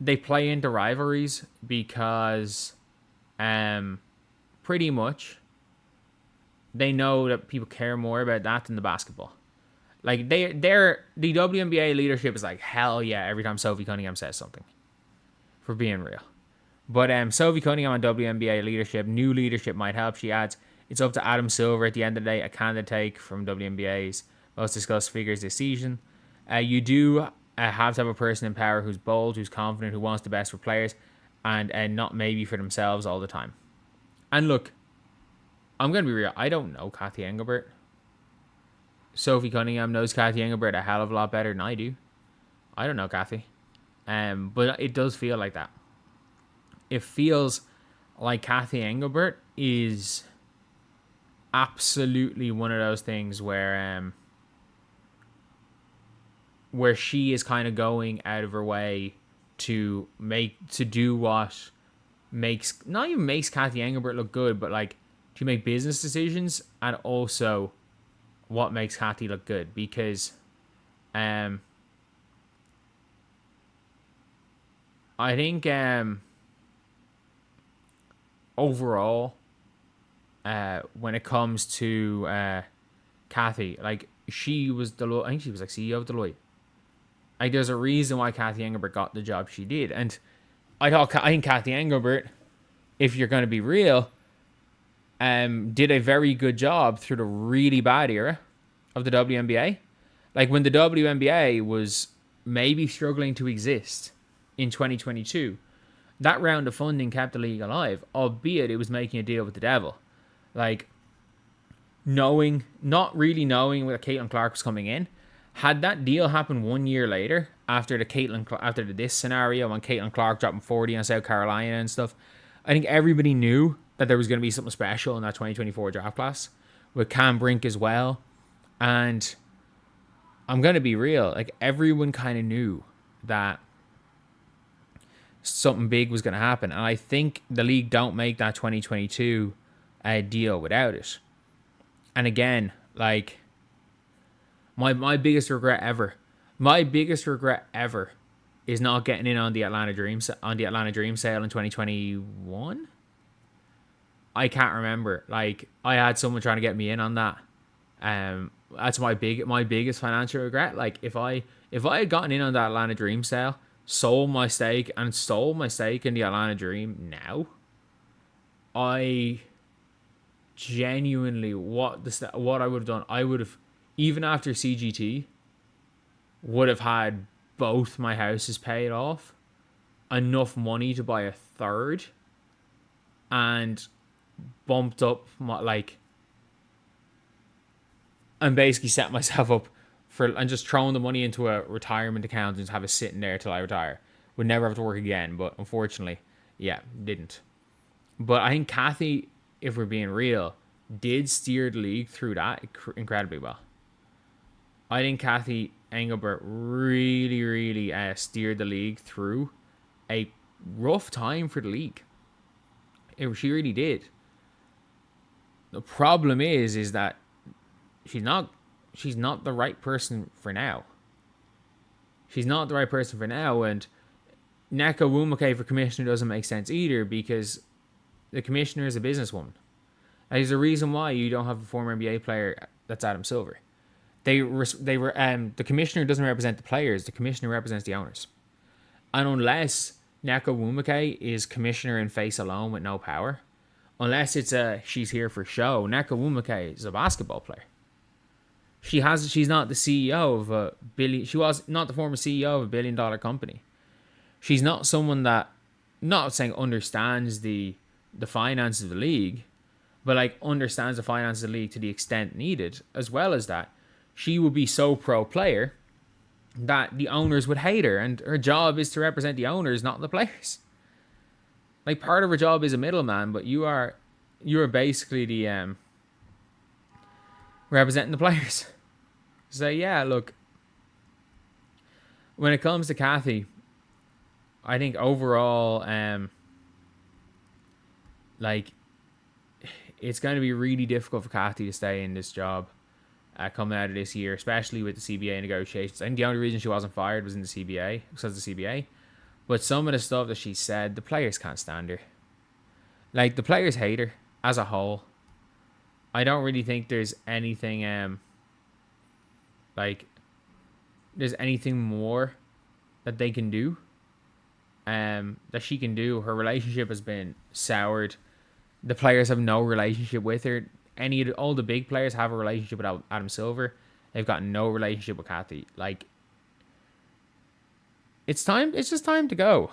they play into rivalries because pretty much they know that people care more about that than the basketball. Like the WNBA leadership is like, hell yeah, every time Sophie Cunningham says something, for being real. But Sophie Cunningham on WNBA leadership, new leadership might help. She adds, it's up to Adam Silver at the end of the day, a candidate take from WNBA's most discussed figures this season. You do have to have a person in power who's bold, who's confident, who wants the best for players, and not maybe for themselves all the time. And look, I'm going to be real. I don't know Cathy Engelbert. Sophie Cunningham knows Cathy Engelbert a hell of a lot better than I do. I don't know Cathy. But it does feel like that. It feels like Cathy Engelbert is absolutely one of those things where she is kind of going out of her way to do what not even makes Cathy Engelbert look good, but like to make business decisions, and also what makes Cathy look good, because I think overall when it comes to Cathy, like she was I think she was like CEO of Deloitte. Like there's a reason why Cathy Engelbert got the job she did, and I think Cathy Engelbert, if you're going to be real, did a very good job through the really bad era of the WNBA. Like when the WNBA was maybe struggling to exist in 2022, that round of funding kept the league alive, albeit it was making a deal with the devil. Like not really knowing that Caitlin Clark was coming in. Had that deal happened 1 year later, after this scenario when Caitlin Clark dropping 40 on South Carolina and stuff, I think everybody knew that there was going to be something special in that 2024 draft class with Cam Brink as well. And I'm going to be real, like everyone kind of knew that something big was going to happen. And I think the league don't make that 2022 deal without it. And again, like my biggest regret ever is not getting in on the Atlanta Dream sale in 2021. I can't remember. Like I had someone trying to get me in on that. That's my biggest financial regret. Like if I had gotten in on that Atlanta Dream sale, sold my stake in the Atlanta Dream now, I genuinely what I would have done, I would have, even after CGT, would have had both my houses paid off, enough money to buy a third, and bumped up and basically set myself up and just throwing the money into a retirement account and just have it sitting there till I retire. Would never have to work again, but unfortunately, yeah, didn't. But I think Cathy, if we're being real, did steer the league through that incredibly well. I think Cathy Engelbert really, really steered the league through a rough time for the league. She really did. The problem is that she's not the right person for now. She's not the right person for now, and Nneka Nwumeke for commissioner doesn't make sense either, because the commissioner is a businesswoman. There's a reason why you don't have a former NBA player that's Adam Silver. The commissioner doesn't represent the players. The commissioner represents the owners. And unless Nneka Nwumeke is commissioner in face alone with no power, unless it's she's here for show, Nneka Nwumeke is a basketball player. She's not the CEO of a billion. She was not the former CEO of a $1 billion company. She's not someone that, not saying understands the finances of the league, but like understands the finances of the league to the extent needed. As well as that, she would be so pro player that the owners would hate her, and her job is to represent the owners, not the players. like, part of her job is a middleman, but you are basically the representing the players. So yeah, look, when it comes to Kathy, I think overall, like, it's going to be really difficult for Kathy to stay in this job coming out of this year, especially with the CBA negotiations. I think the only reason she wasn't fired was in the CBA, because of the CBA. But some of the stuff that she said, the players can't stand her. Like, the players hate her as a whole. I don't really think there's anything, there's anything more that they can do, that she can do. Her relationship has been soured. The players have no relationship with her. All the big players have a relationship with Adam Silver. They've got no relationship with Kathy. Like, it's just time to go.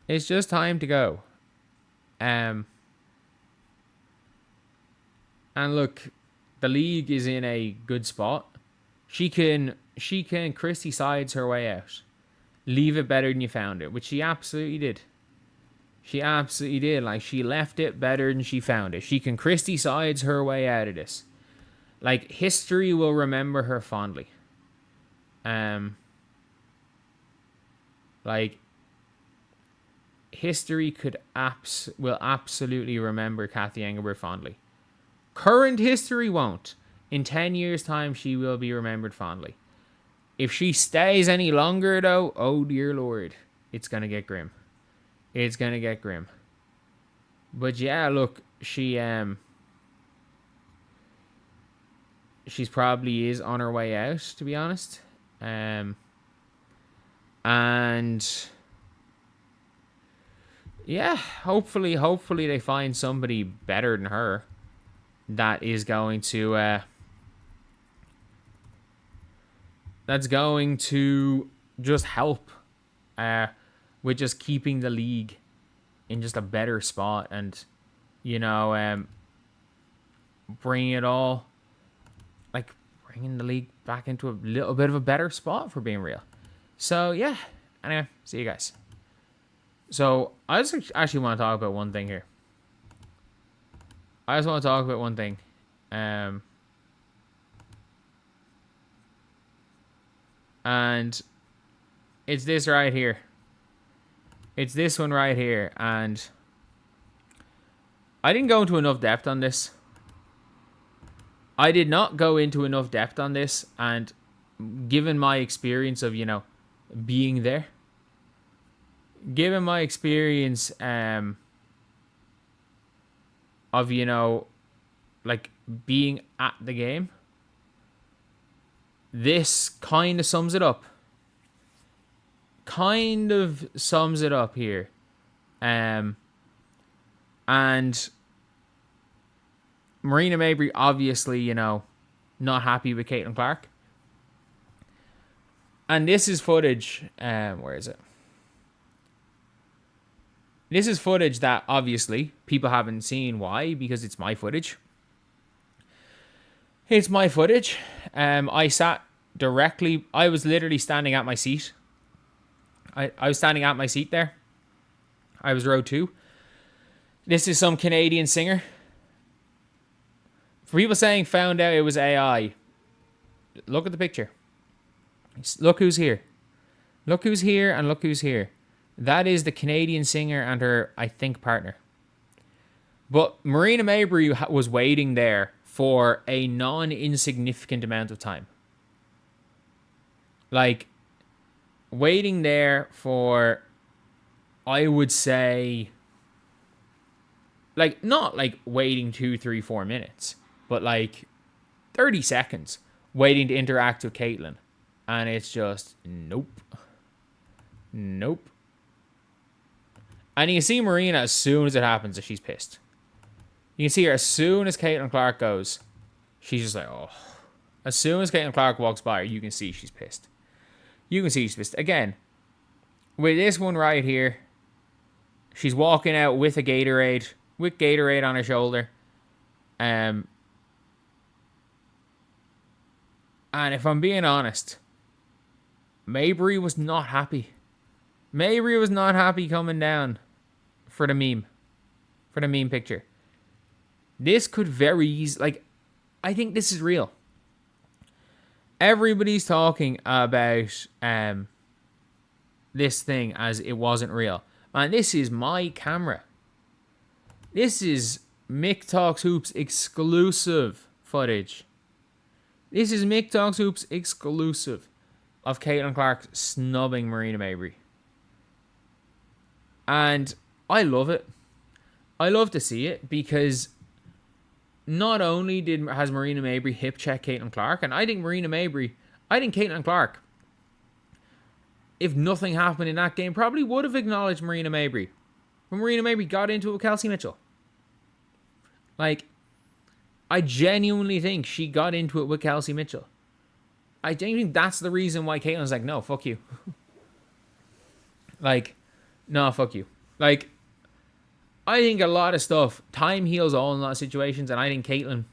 It's just time to go. And look, the league is in a good spot. She can Christy sides her way out. Leave it better than you found it, which she absolutely did. She absolutely did. Like, she left it better than she found it. She can Christy sides her way out of this. Like, history will remember her fondly. Like, history will absolutely remember Kathy Engelbert fondly. Current history won't. In 10 years' time, she will be remembered fondly. If she stays any longer, though, oh dear Lord, it's going to get grim. It's going to get grim. But yeah, look, she's probably is on her way out, to be honest. And yeah, hopefully they find somebody better than her that is going to just help with just keeping the league in just a better spot, and bringing the league back into a little bit of a better spot, for being real. So yeah, anyway, see you guys. So I just actually want to talk about one thing here. And it's this right here. It's this one right here. And I didn't go into enough depth on this. I did not go into enough depth on this. And given my experience of, being there. Given my experience of, being at the game. This kind of sums it up. Here. And Marina Mabrey, obviously, not happy with Caitlin Clark. And this is footage. Where is it? This is footage that obviously people haven't seen. Why? Because it's my footage. It's my footage. I sat directly. I was literally standing at my seat. I was standing at my seat there. I was row 2. This is some Canadian singer. For people saying found out it was AI, look at the picture. Look who's here. Look who's here and look who's here. That is the Canadian singer and her, I think, partner. But Marina Mabrey was waiting there for a non-insignificant amount of time. Like, waiting there for, I would say, like, not like waiting 2, 3, 4 minutes, but like 30 seconds waiting to interact with Caitlin. And it's just, nope. Nope. And you can see Marina as soon as it happens that she's pissed. You can see her as soon as Caitlin Clark goes. She's just like, oh. As soon as Caitlin Clark walks by her, you can see she's pissed. You can see she's pissed. Again, with this one right here, she's walking out with a Gatorade. With Gatorade on her shoulder. And if I'm being honest, Mabrey was not happy. Mabrey was not happy coming down. for the meme. For the meme picture. This could very easily... Like, I think this is real. Everybody's talking about this thing as it wasn't real. Man, this is my camera. This is Mick Talks Hoops exclusive footage. This is Mick Talks Hoops exclusive of Caitlin Clark snubbing Marina Mabrey. And I love it. I love to see it because not only has Marina Mabrey hip check Caitlin Clark, and I think Caitlin Clark, if nothing happened in that game, probably would have acknowledged Marina Mabrey when Marina Mabrey got into it with Kelsey Mitchell. Like, I genuinely think she got into it with Kelsey Mitchell. I genuinely think that's the reason why Caitlin's like, no, fuck you. Like, no, fuck you. Like, I think a lot of stuff, time heals all in a lot of situations, and I think Caitlin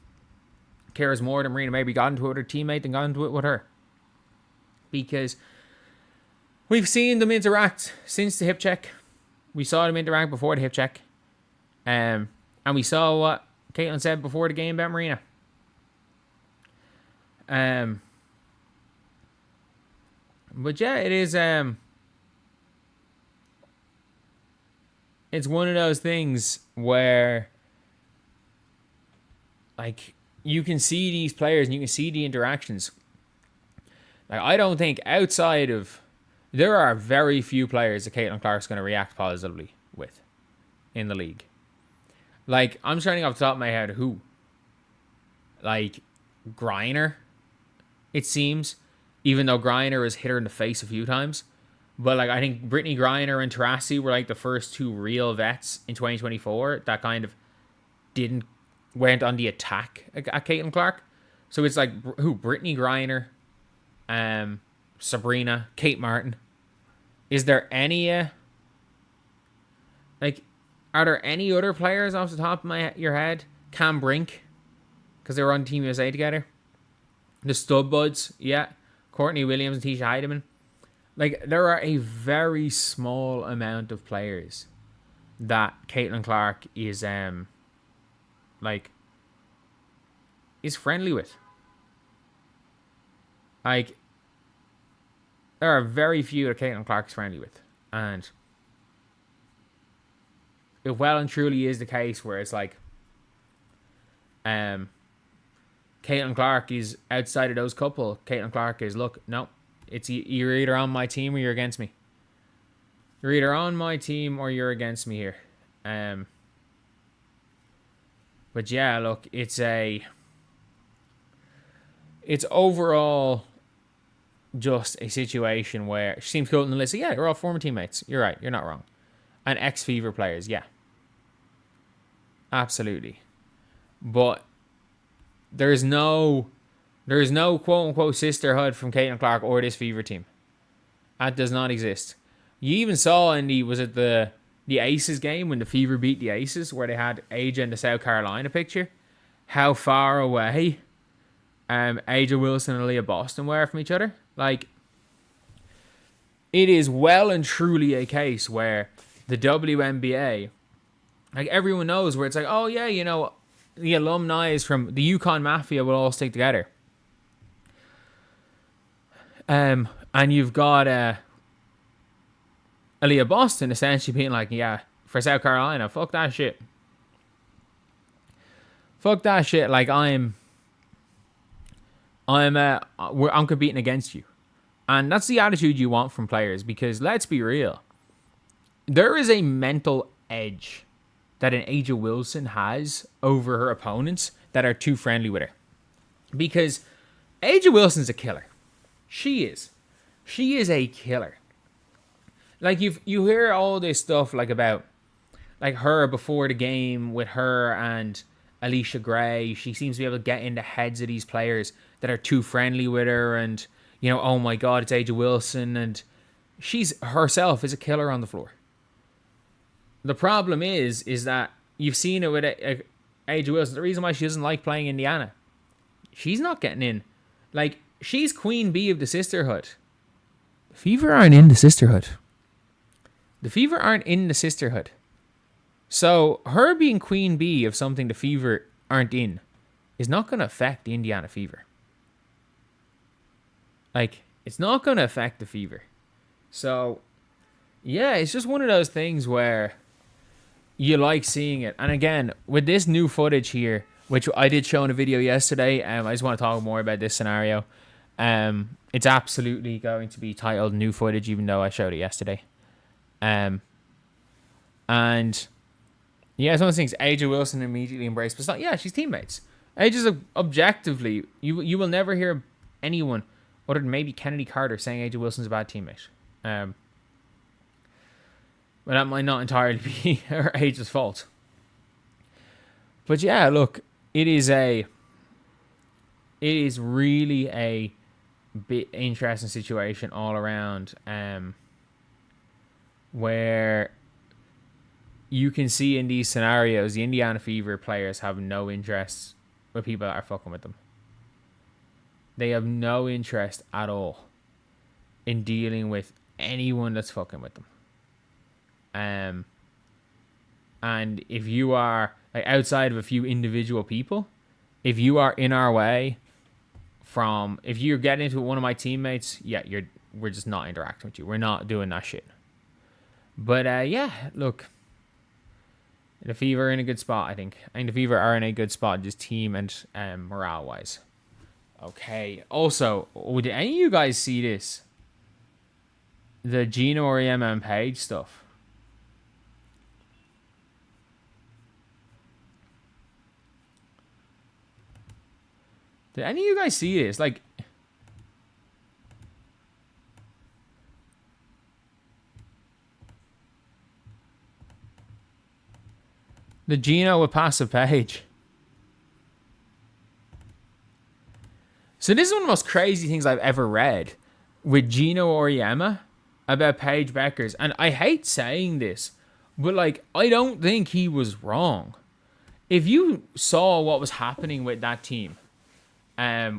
cares more than Marina Mabrey got into it with her teammate than got into it with her. Because we've seen them interact since the hip check. We saw them interact before the hip check. And we saw what Caitlin said before the game about Marina. But yeah, it is... It's one of those things where, like, you can see these players and you can see the interactions. Like, I don't think outside of... There are very few players that Caitlin Clark's going to react positively with in the league. Like, I'm starting off the top of my head, who? Like, Griner, it seems. Even though Griner has hit her in the face a few times. But, like, I think Brittany Griner and Taurasi were, like, the first two real vets in 2024 that kind of went on the attack at Caitlin Clark. So it's, like, who? Brittany Griner, Sabrina, Kate Martin. Is there any, like, are there any other players off the top of your head? Cam Brink, because they were on Team USA together. The Stub Buds, yeah. Courtney Williams and Tisha Heidemann. Like, there are a very small amount of players that Caitlin Clark is, is friendly with. Like, there are very few that Caitlin Clark is friendly with. And it well and truly is the case where it's like, Caitlin Clark is outside of those couple. Caitlin Clark is, look, no. It's you're either on my team or you're against me. You're either on my team or you're against me here. But yeah, look, it's overall just a situation where she seems cool in the list. Yeah, we're all former teammates. You're right. You're not wrong. And ex-Fever players, yeah. Absolutely. But there's no quote-unquote sisterhood from Caitlin Clark or this Fever team. That does not exist. You even saw in the Aces game when the Fever beat the Aces, where they had Aja and the South Carolina picture, how far away Aja Wilson and Aaliyah Boston were from each other. Like, it is well and truly a case where the WNBA, like, everyone knows where it's like, oh yeah, you know, the alumni is from the Yukon Mafia will all stick together. And you've got Aaliyah Boston essentially being like, yeah, for South Carolina, fuck that shit. Fuck that shit. Like, I'm competing against you. And that's the attitude you want from players, because let's be real. There is a mental edge that an Aja Wilson has over her opponents that are too friendly with her. Because Aja Wilson's a killer. She is. She is a killer. Like, you hear all this stuff like about like her before the game with her and Alicia Gray. She seems to be able to get in the heads of these players that are too friendly with her, and, you know, oh my god, it's Aja Wilson, and she's herself is a killer on the floor. The problem is that you've seen it with Aja Wilson. The reason why she doesn't like playing Indiana, she's not getting in. Like, she's queen bee of the sisterhood. The Fever aren't in the sisterhood. The Fever aren't in the sisterhood. So her being queen bee of something the Fever aren't in is not going to affect the Indiana Fever. Like, it's not going to affect the Fever. So, yeah, it's just one of those things where you like seeing it. And again, with this new footage here, which I did show in a video yesterday, I just want to talk more about this scenario. It's absolutely going to be titled new footage, even though I showed it yesterday. And yeah, it's one of those things. AJ Wilson immediately embraced, but it's not. Yeah, she's teammates. AJ's objectively, you will never hear anyone other than maybe Kennedy Carter saying AJ Wilson's a bad teammate. But that might not entirely be her AJ's fault. But yeah, look, it is really a bit interesting situation all around, where you can see in these scenarios the Indiana Fever players have no interest with people that are fucking with them. They have no interest at all in dealing with anyone that's fucking with them. And if you are, like, outside of a few individual people, if you are in our way if you're getting into one of my teammates, yeah, we're just not interacting with you. We're not doing that shit. But yeah, look, the Fever are in a good spot, I think. I think the Fever are in a good spot, just team and morale-wise. Okay. Also, did any of you guys see this? The Gino Auriemma and Paige stuff. Did any of you guys see this? Like, the Gino with passive Paige. So this is one of the most crazy things I've ever read with Gino Auriemma about Paige Bueckers. And I hate saying this, but like, I don't think he was wrong. If you saw what was happening with that team,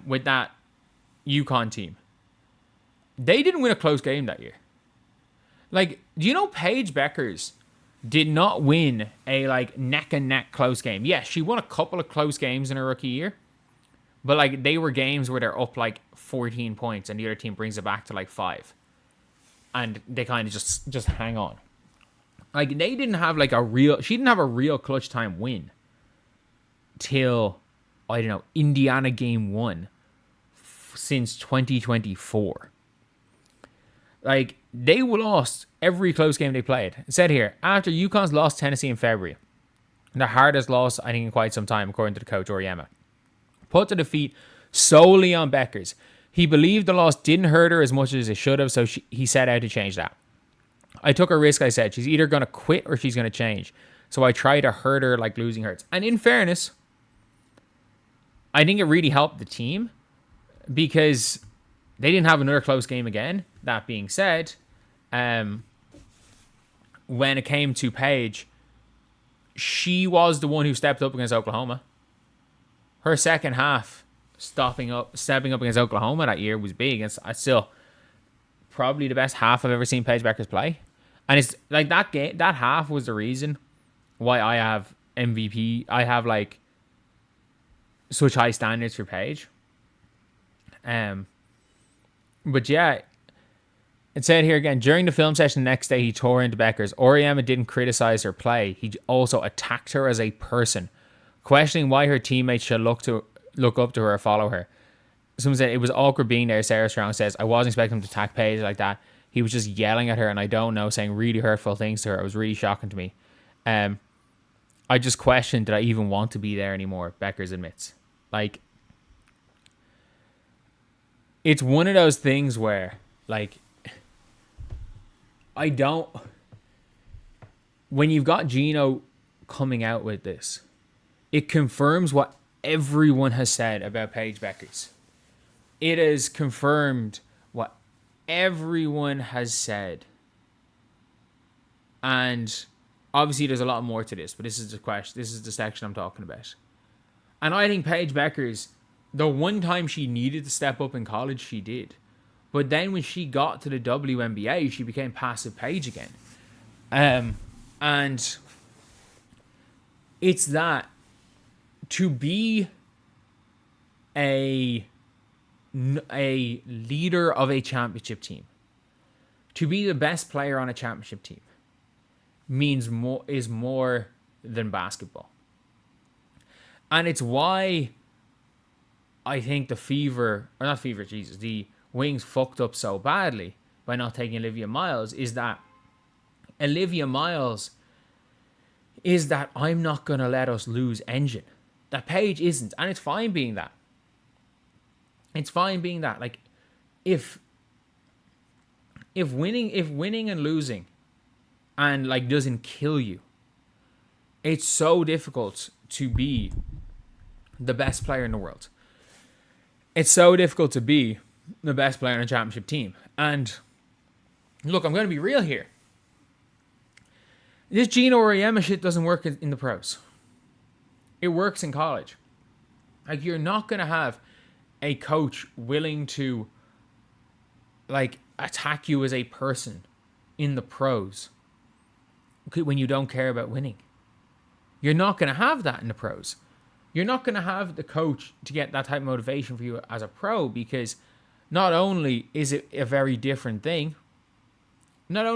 with that UConn team, they didn't win a close game that year. Like, do you know Paige Bueckers did not win a like neck and neck close game? Yeah, she won a couple of close games in her rookie year, but like they were games where they're up like 14 points and the other team brings it back to like 5, and they kind of just hang on. Like, they didn't have like she didn't have a real clutch time win till, I don't know, Indiana game 1 since 2024. Like, they lost every close game they played. It said here, after UConn's lost Tennessee in February, the hardest loss, I think, in quite some time, according to the coach, Auriemma. Put to defeat solely on Bueckers. He believed the loss didn't hurt her as much as it should have, so he set out to change that. I took a risk, I said. She's either going to quit or she's going to change. So I tried to hurt her like losing hurts. And in fairness, I think it really helped the team because they didn't have another close game again. That being said, when it came to Paige, she was the one who stepped up against Oklahoma. Her second half stepping up against Oklahoma that year was big. It's still probably the best half I've ever seen Paige Bueckers play. And it's like that game, that half was the reason why I have MVP. I have like such high standards for Paige. But yeah, it said here again, during the film session the next day, he tore into Bueckers. Auriemma didn't criticize her play. He also attacked her as a person, questioning why her teammates should look up to her or follow her. Someone said it was awkward being there. Sarah Strong says, I wasn't expecting him to attack Paige like that. He was just yelling at her, and I don't know, saying really hurtful things to her. It was really shocking to me. I just questioned, did I even want to be there anymore? Bueckers admits. Like, it's one of those things where, like, when you've got Gino coming out with this, it confirms what everyone has said about Paige Bueckers. It has confirmed what everyone has said. And obviously there's a lot more to this, but this is the question. This is the section I'm talking about. And I think Paige Bueckers, the one time she needed to step up in college, she did. But then when she got to the WNBA, she became passive Paige again. And It's that to be a leader of a championship team, to be the best player on a championship team, is more than basketball. And it's why I think the Wings fucked up so badly by not taking Olivia Miles, is that Olivia Miles is that I'm not going to let us lose engine. That Paige isn't. And it's fine being that. It's fine being that. Like, if winning and losing and like doesn't kill you, it's so difficult to be the best player in the world. It's so difficult to be the best player on a championship team. And look, I'm going to be real here. This Gino Auriemma shit doesn't work in the pros. It works in college. Like, you're not going to have a coach willing to like attack you as a person in the pros when you don't care about winning. You're not going to have that in the pros. You're not going to have the coach to get that type of motivation for you as a pro, because not only is it a very different thing, as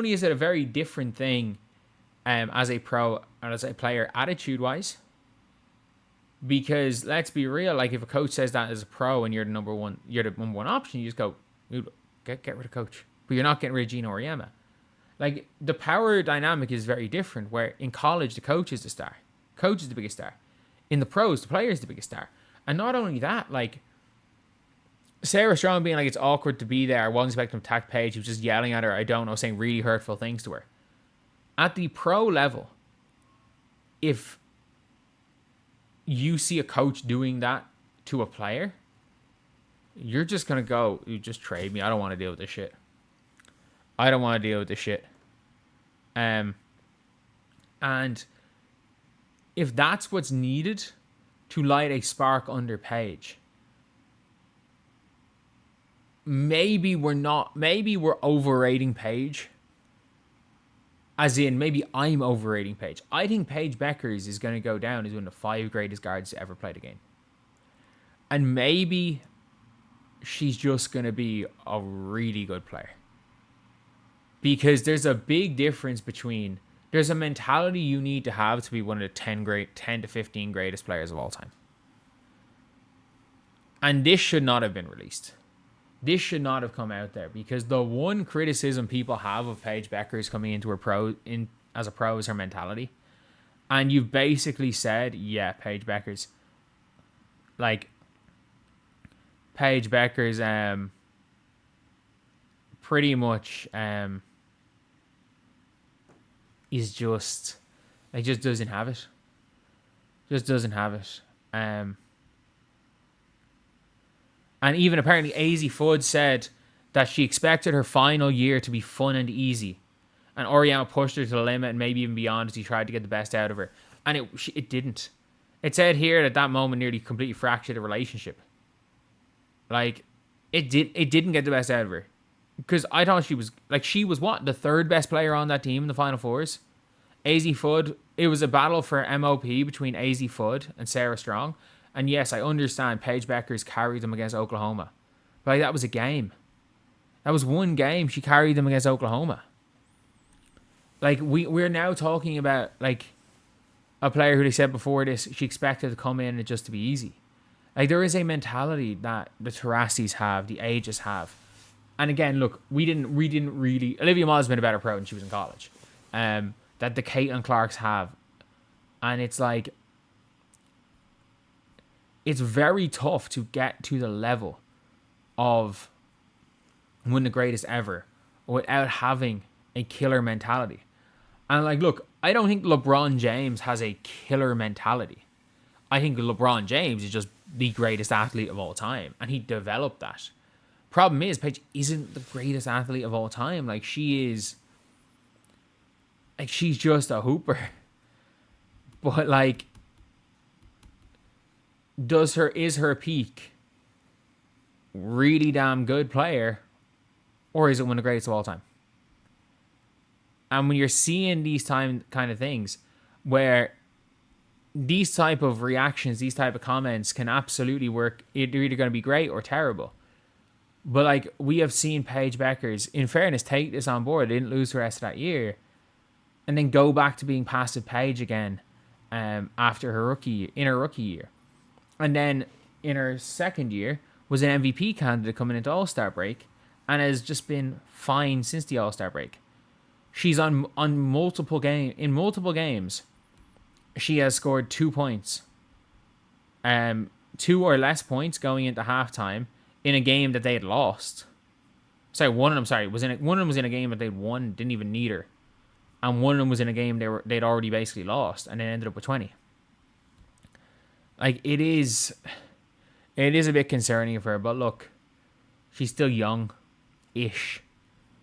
a pro and as a player attitude-wise, because let's be real, like if a coach says that as a pro and you're the number one option, you just go, get rid of coach. But you're not getting rid of Gino Auriemma. Like, the power dynamic is very different, where in college the coach is the star. Coach is the biggest star. In the pros, the player is the biggest star. And not only that, like Sarah Strong being like, it's awkward to be there, I wasn't expecting to attack Paige, he was just yelling at her, I don't know, saying really hurtful things to her. At the pro level, if you see a coach doing that to a player, you're just going to go, you just trade me. I don't want to deal with this shit. And if that's what's needed to light a spark under Paige, maybe we're overrating Paige. As in, maybe I'm overrating Paige. I think Paige Bueckers is going to go down as one of the 5 greatest guards to ever play the game. And maybe she's just going to be a really good player. Because there's a big difference between... There's a mentality you need to have to be one of the 10 to 15 greatest players of all time. And this should not have been released. This should not have come out there, because the one criticism people have of Paige Bueckers coming into as a pro is her mentality. And you've basically said, yeah, Paige Bueckers, pretty much is just doesn't have it. And even apparently AZ Fudd said that she expected her final year to be fun and easy. And Auriemma pushed her to the limit and maybe even beyond as he tried to get the best out of her. And it didn't. It said here that moment nearly completely fractured the relationship. Like, it didn't get the best out of her. Because I thought she was what? The 3rd best player on that team in the Final Fours? AZ Fudd. It was a battle for MOP between AZ Fudd and Sarah Strong. And yes, I understand Paige Bueckers carried them against Oklahoma. But that was a game. That was one game she carried them against Oklahoma. Like, we're now talking about, like, a player who they said before this, she expected to come in and just to be easy. Like, there is a mentality that the Taurasis have, the Ages have. And again, look, we didn't really... Olivia Miles has been a better pro when she was in college. That the Caitlin Clarks have. And it's like... It's very tough to get to the level of one of the greatest ever without having a killer mentality. And like, look, I don't think LeBron James has a killer mentality. I think LeBron James is just the greatest athlete of all time, and he developed that. Problem is, Paige isn't the greatest athlete of all time. Like, she's just a hooper. But like, is her peak really damn good player, or is it one of the greatest of all time? And when you're seeing these kind of things where these type of reactions, these type of comments can absolutely work. They're either going to be great or terrible. But like we have seen Paige Bueckers, in fairness, take this on board. They didn't lose the rest of that year, and then go back to being passive Paige again, after her rookie year, and then in her second year was an MVP candidate coming into All-Star break, and has just been fine since the All-Star break. She's on multiple games. She has scored 2 points, 2 or less points going into halftime in a game that they had lost. One of them was in a game that they'd won, didn't even need her, and one of them was in a game they'd already basically lost, and then ended up with 20. Like it is a bit concerning for her, but look, she's still young-ish.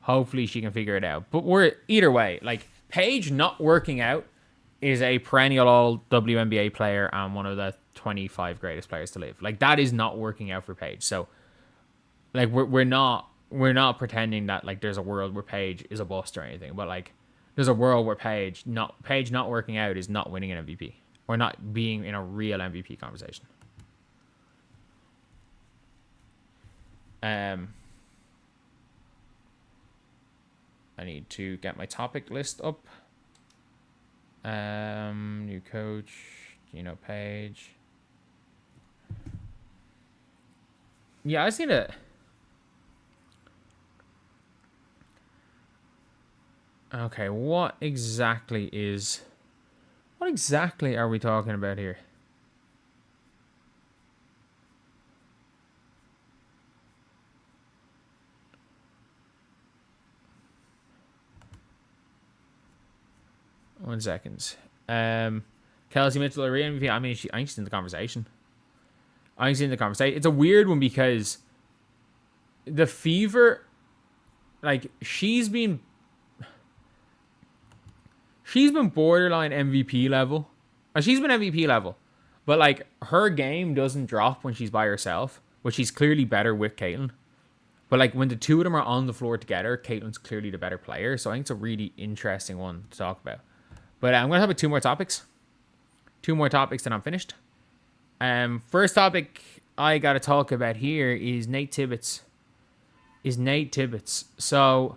Hopefully she can figure it out. But either way, like Paige not working out is a perennial all WNBA player and one of the 25 greatest players to live. Like that is not working out for Paige. So like we're not pretending that like there's a world where Paige is a bust or anything, but like there's a world where Paige not working out is not winning an MVP or not being in a real MVP conversation. I need to get my topic list up. New coach, Paige. Yeah, I seen it. Okay, what exactly are we talking about here? One second. Kelsey Mitchell or MVP. I mean, I think she's in the conversation. It's a weird one because the Fever, like she's been borderline MVP level. She's been MVP level, but like her game doesn't drop when she's by herself, which she's clearly better with Caitlin. But like when the two of them are on the floor together, Caitlin's clearly the better player. So I think it's a really interesting one to talk about. But I'm going to have 2 more topics. 2 more topics, then I'm finished. First topic I got to talk about here is Nate Tibbetts. So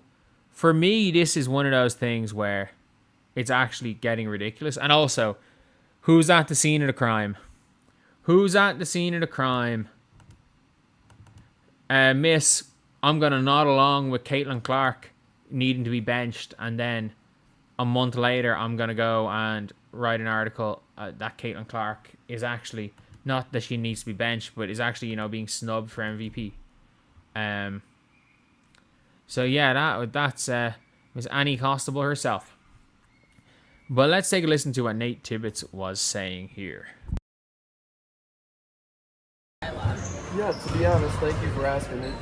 for me, this is one of those things where it's actually getting ridiculous. And also, who's at the scene of the crime? Miss, I'm going to nod along with Caitlin Clark needing to be benched, and then a month later, I'm going to go and write an article that Caitlin Clark is actually, not that she needs to be benched, but is actually, being snubbed for MVP. So yeah, that's Miss Annie Costable herself. But let's take a listen to what Nate Tibbetts was saying here. Yeah, to be honest, thank you for asking. It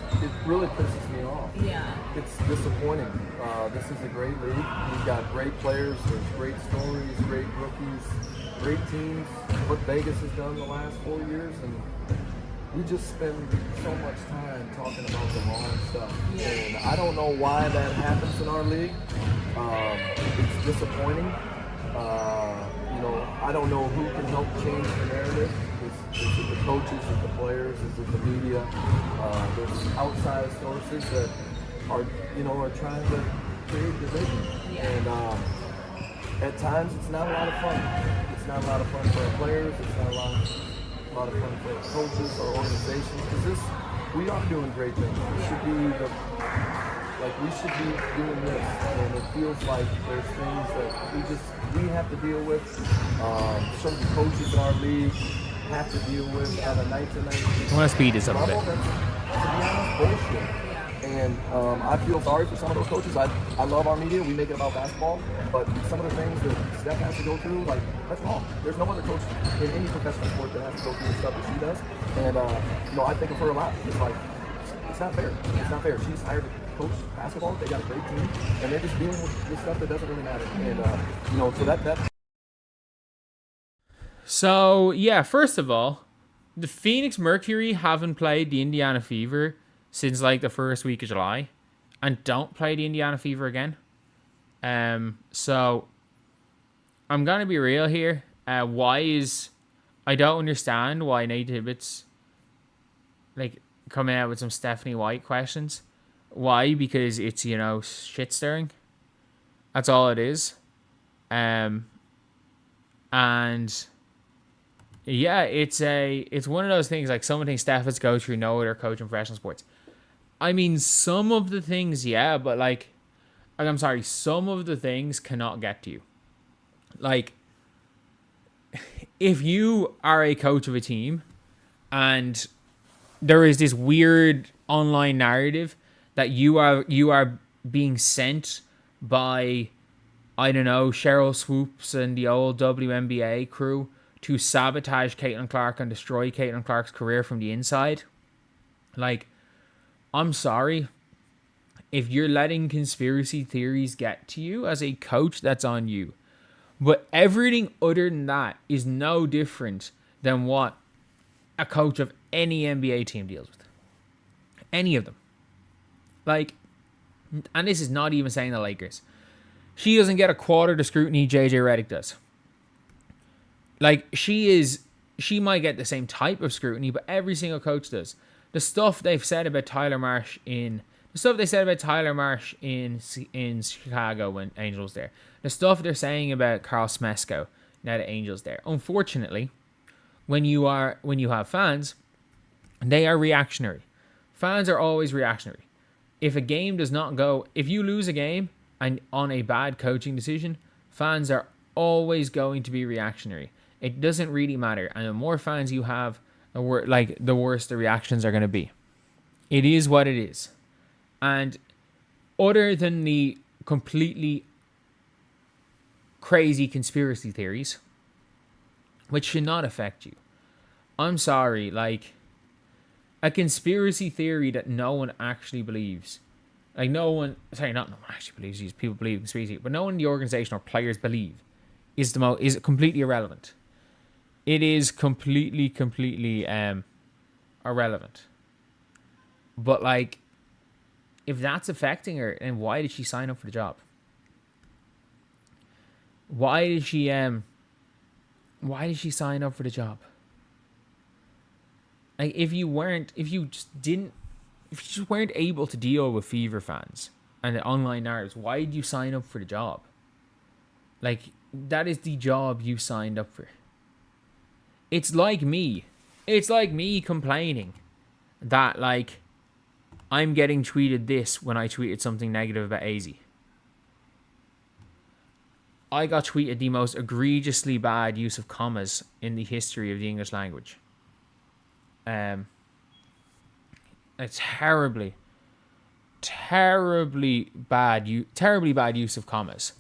really pisses me off. Yeah. It's disappointing. This is a great league. We've got great players, there's great stories, great rookies, great teams. What Vegas has done the last 4 years, and we just spend so much time talking about the wrong stuff. Yeah. And I don't know why that happens in our league. It's disappointing. I don't know who can help change the narrative. Is it the coaches, is it the players, is it the media? There's outside sources that are trying to create division. Yeah. And at times it's not a lot of fun. It's not a lot of fun for our players. It's not a lot of fun for our coaches or organizations. Because we are doing great things. We should be doing this, and it feels like there's things that we have to deal with. Certain coaches in our league have to deal with on a night-to-night. I want to speed this up a bit. To be honest, bullshit. And I feel sorry for some of those coaches. I love our media. We make it about basketball. But some of the things that Steph has to go through, like, that's wrong. There's no other coach in any professional sport that has to go through the stuff that she does. And, I think of her a lot. It's like, it's not fair. It's not fair. She's hired to coach basketball. They got a great team. And they're just dealing with this stuff that doesn't really matter. And, so that... So, yeah, first of all, the Phoenix Mercury haven't played the Indiana Fever since, like, the first week of July. And don't play the Indiana Fever again. So, I'm going to be real here. I don't understand why Nate Tibbetts like coming out with some Stephanie White questions. Why? Because it's, shit stirring. That's all it is. And yeah, it's one of those things, like some of the things Steph has go through, no other coach in professional sports. I mean, some of the things, yeah, but like I'm sorry, some of the things cannot get to you. Like, if you are a coach of a team and there is this weird online narrative that you are being sent by, I don't know, Cheryl Swoops and the old WNBA crew to sabotage Caitlin Clark and destroy Caitlin Clark's career from the inside. Like, I'm sorry. If you're letting conspiracy theories get to you as a coach, that's on you. But everything other than that is no different than what a coach of any NBA team deals with. Any of them. Like, and this is not even saying the Lakers. She doesn't get a quarter the scrutiny JJ Redick does. Like, she might get the same type of scrutiny, but every single coach does. The stuff they've said about Tyler Marsh in Chicago when Angel was there. The stuff they're saying about Carl Smesko now that Angel's there. Unfortunately, when you have fans, they are reactionary. Fans are always reactionary. If a game does not go, if you lose a game and on a bad coaching decision, fans are always going to be reactionary. It doesn't really matter. And the more fans you have, the worse the reactions are going to be. It is what it is. And other than the completely crazy conspiracy theories, which should not affect you, I'm sorry, like, a conspiracy theory that no one actually believes, like not no one actually believes these, people believe in conspiracy, but no one in the organization or players believe, is completely irrelevant. It is completely irrelevant. But like, if that's affecting her, then why did she sign up for the job? Why did she sign up for the job? Like, if you just weren't able to deal with Fever fans and the online narratives, why did you sign up for the job? Like, that is the job you signed up for. It's like me complaining that, like, I'm getting tweeted this when I tweeted something negative about AZ. I got tweeted the most egregiously bad use of commas in the history of the English language. A terribly bad use of commas.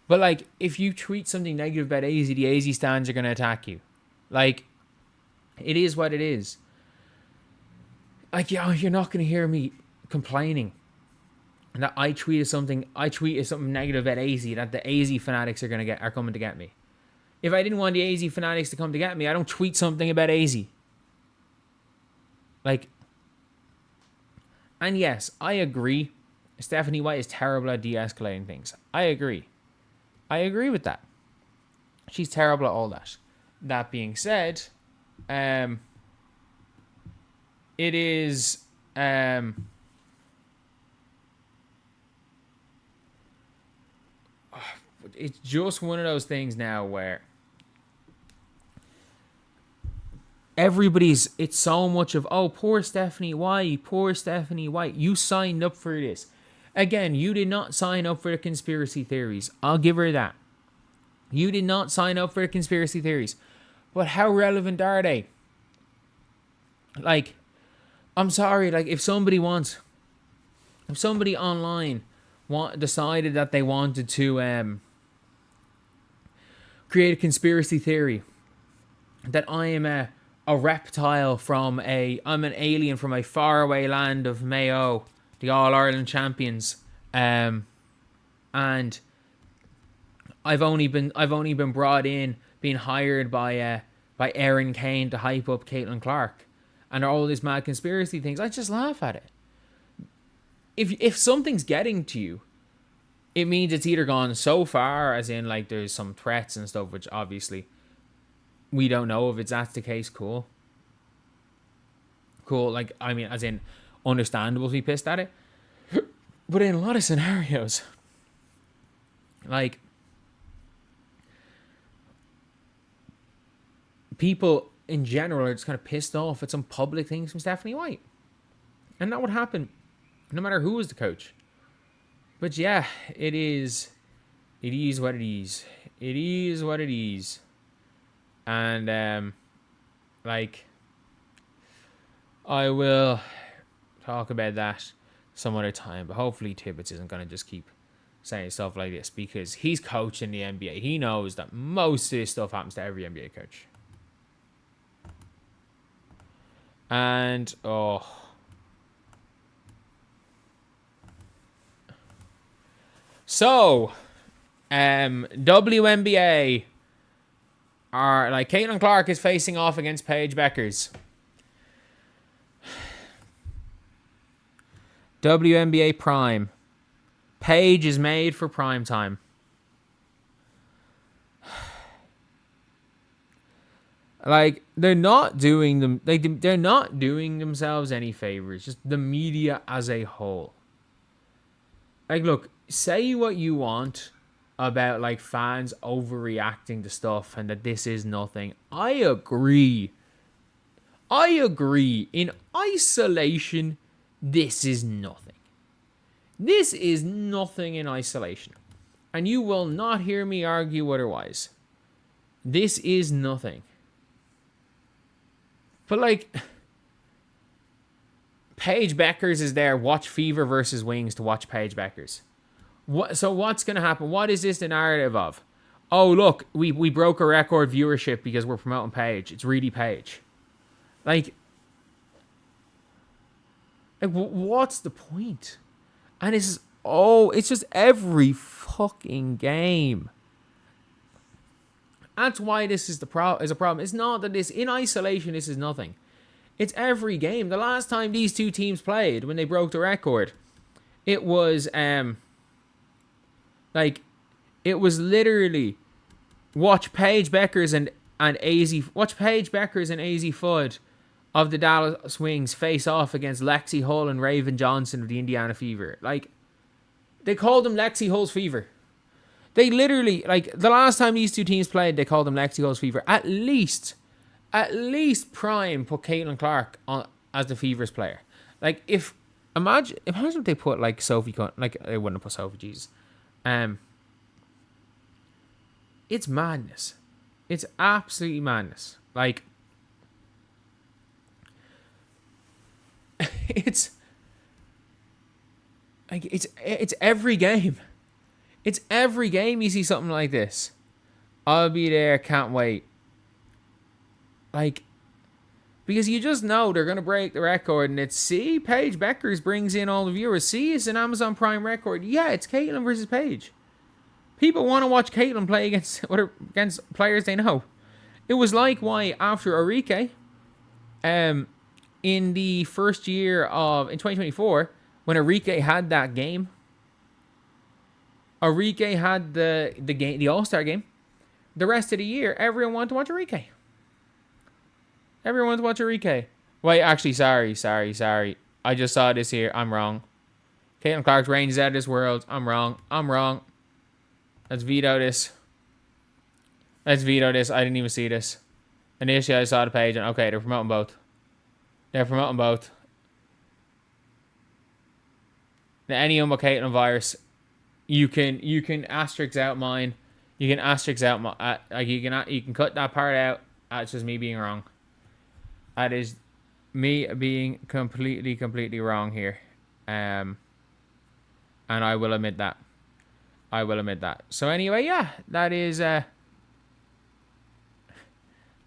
But like, if you tweet something negative about AZ, the AZ stands are going to attack you. Like, it is what it is. Like, you're not going to hear me complaining that I tweeted something negative about AZ, that the AZ fanatics are coming to get me. If I didn't want the AZ fanatics to come to get me, I don't tweet something about AZ. Like, and yes, I agree. Stephanie White is terrible at de-escalating things. I agree with that. She's terrible at all that. That being said, it is it's just one of those things now where it's so much of, oh, poor Stephanie White. You signed up for this. Again, you did not sign up for the conspiracy theories. I'll give her that. You did not sign up for the conspiracy theories. But how relevant are they? Like, I'm sorry, like, if somebody online decided that they wanted to create a conspiracy theory that I am a reptile I'm an alien from a faraway land of Mayo, the All-Ireland champions, and I've only been brought in, being hired by Erin Kane to hype up Caitlin Clark, and all these mad conspiracy things. I just laugh at it. If something's getting to you, it means it's either gone so far, as in, like, there's some threats and stuff, which obviously we don't know if that's the case. Cool. Like, I mean, as in, understandable to be pissed at it. But in a lot of scenarios, like, people in general are just kind of pissed off at some public things from Stephanie White. And that would happen no matter who was the coach. But yeah, it is what it is. It is what it is. And, like, I will talk about that some other time. But hopefully Tibbetts isn't going to just keep saying stuff like this, because he's coaching the NBA. He knows that most of this stuff happens to every NBA coach. And, so, WNBA are, like, Caitlin Clark is facing off against Paige Bueckers. WNBA Prime. Paige is made for prime time. Like, they're not doing them. They're not doing themselves any favors. Just the media as a whole. Like, look, say what you want about, like, fans overreacting to stuff and that this is nothing. I agree. In isolation, this is nothing. This is nothing in isolation. And you will not hear me argue otherwise. This is nothing. But, like, Paige Bueckers is there. Watch Fever versus Wings to watch Paige Bueckers. So what's going to happen? What is this the narrative of? Oh, look, we broke a record viewership because we're promoting Paige. It's really Paige. Like what's the point? And it's just every fucking game. That's why this is a problem. It's not that this, in isolation, this is nothing. It's every game. The last time these two teams played, when they broke the record, it was literally watch Paige Bueckers and AZ Fudd of the Dallas Wings face off against Lexi Hull and Raven Johnson of the Indiana Fever. Like, they called them Lexi Hull's Fever. They literally, like, the last time these two teams played, they called them Lexi Hull's Fever. At least Prime put Caitlin Clark on as the Fever's player. Like, imagine if they put, like, Sophie, like, they wouldn't have put Sophie, Jesus. It's madness. It's absolutely madness. Like, it's every game. It's every game you see something like this. I'll be there, can't wait. Like, because you just know they're going to break the record, and it's, see, Paige Bueckers brings in all the viewers. See, it's an Amazon Prime record. Yeah, it's Caitlin versus Paige. People want to watch Caitlin play against players they know. It was like why after Arike, in the first year in 2024, when Arike had that game, Arike had the game, the All-Star game. The rest of the year, everyone wanted to watch Arike. Everyone wanted to watch Arike. Wait, actually, sorry. I just saw this here. I'm wrong. Caitlin Clark's range is out of this world. I'm wrong. Let's veto this. I didn't even see this. Initially, I saw the page, and okay, they're promoting both. Now, any with Caitlin virus, you can asterisk out mine. You can asterisk out my you can cut that part out. That's just me being wrong. That is me being completely wrong here. And I will admit that. So anyway, yeah, that is I'm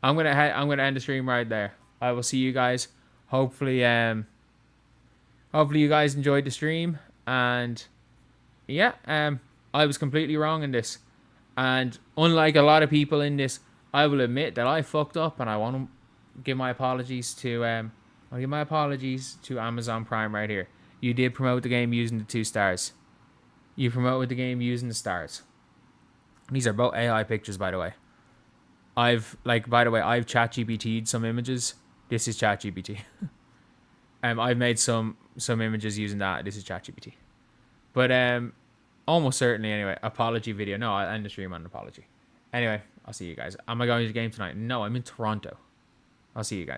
gonna end the stream right there. I will see you guys. Hopefully you guys enjoyed the stream, and yeah, I was completely wrong in this. And unlike a lot of people in this, I will admit that I fucked up, and I want to give my apologies to Amazon Prime right here. You did promote the game using the 2 stars. You promoted the game using the stars. These are both AI pictures, by the way. I've like, by the way, I've ChatGPT'd some images. This is ChatGPT. I've made some images using that. This is ChatGPT. But almost certainly anyway. Apology video. No, I'll end the stream on an apology. Anyway, I'll see you guys. Am I going to the game tonight? No, I'm in Toronto. I'll see you guys.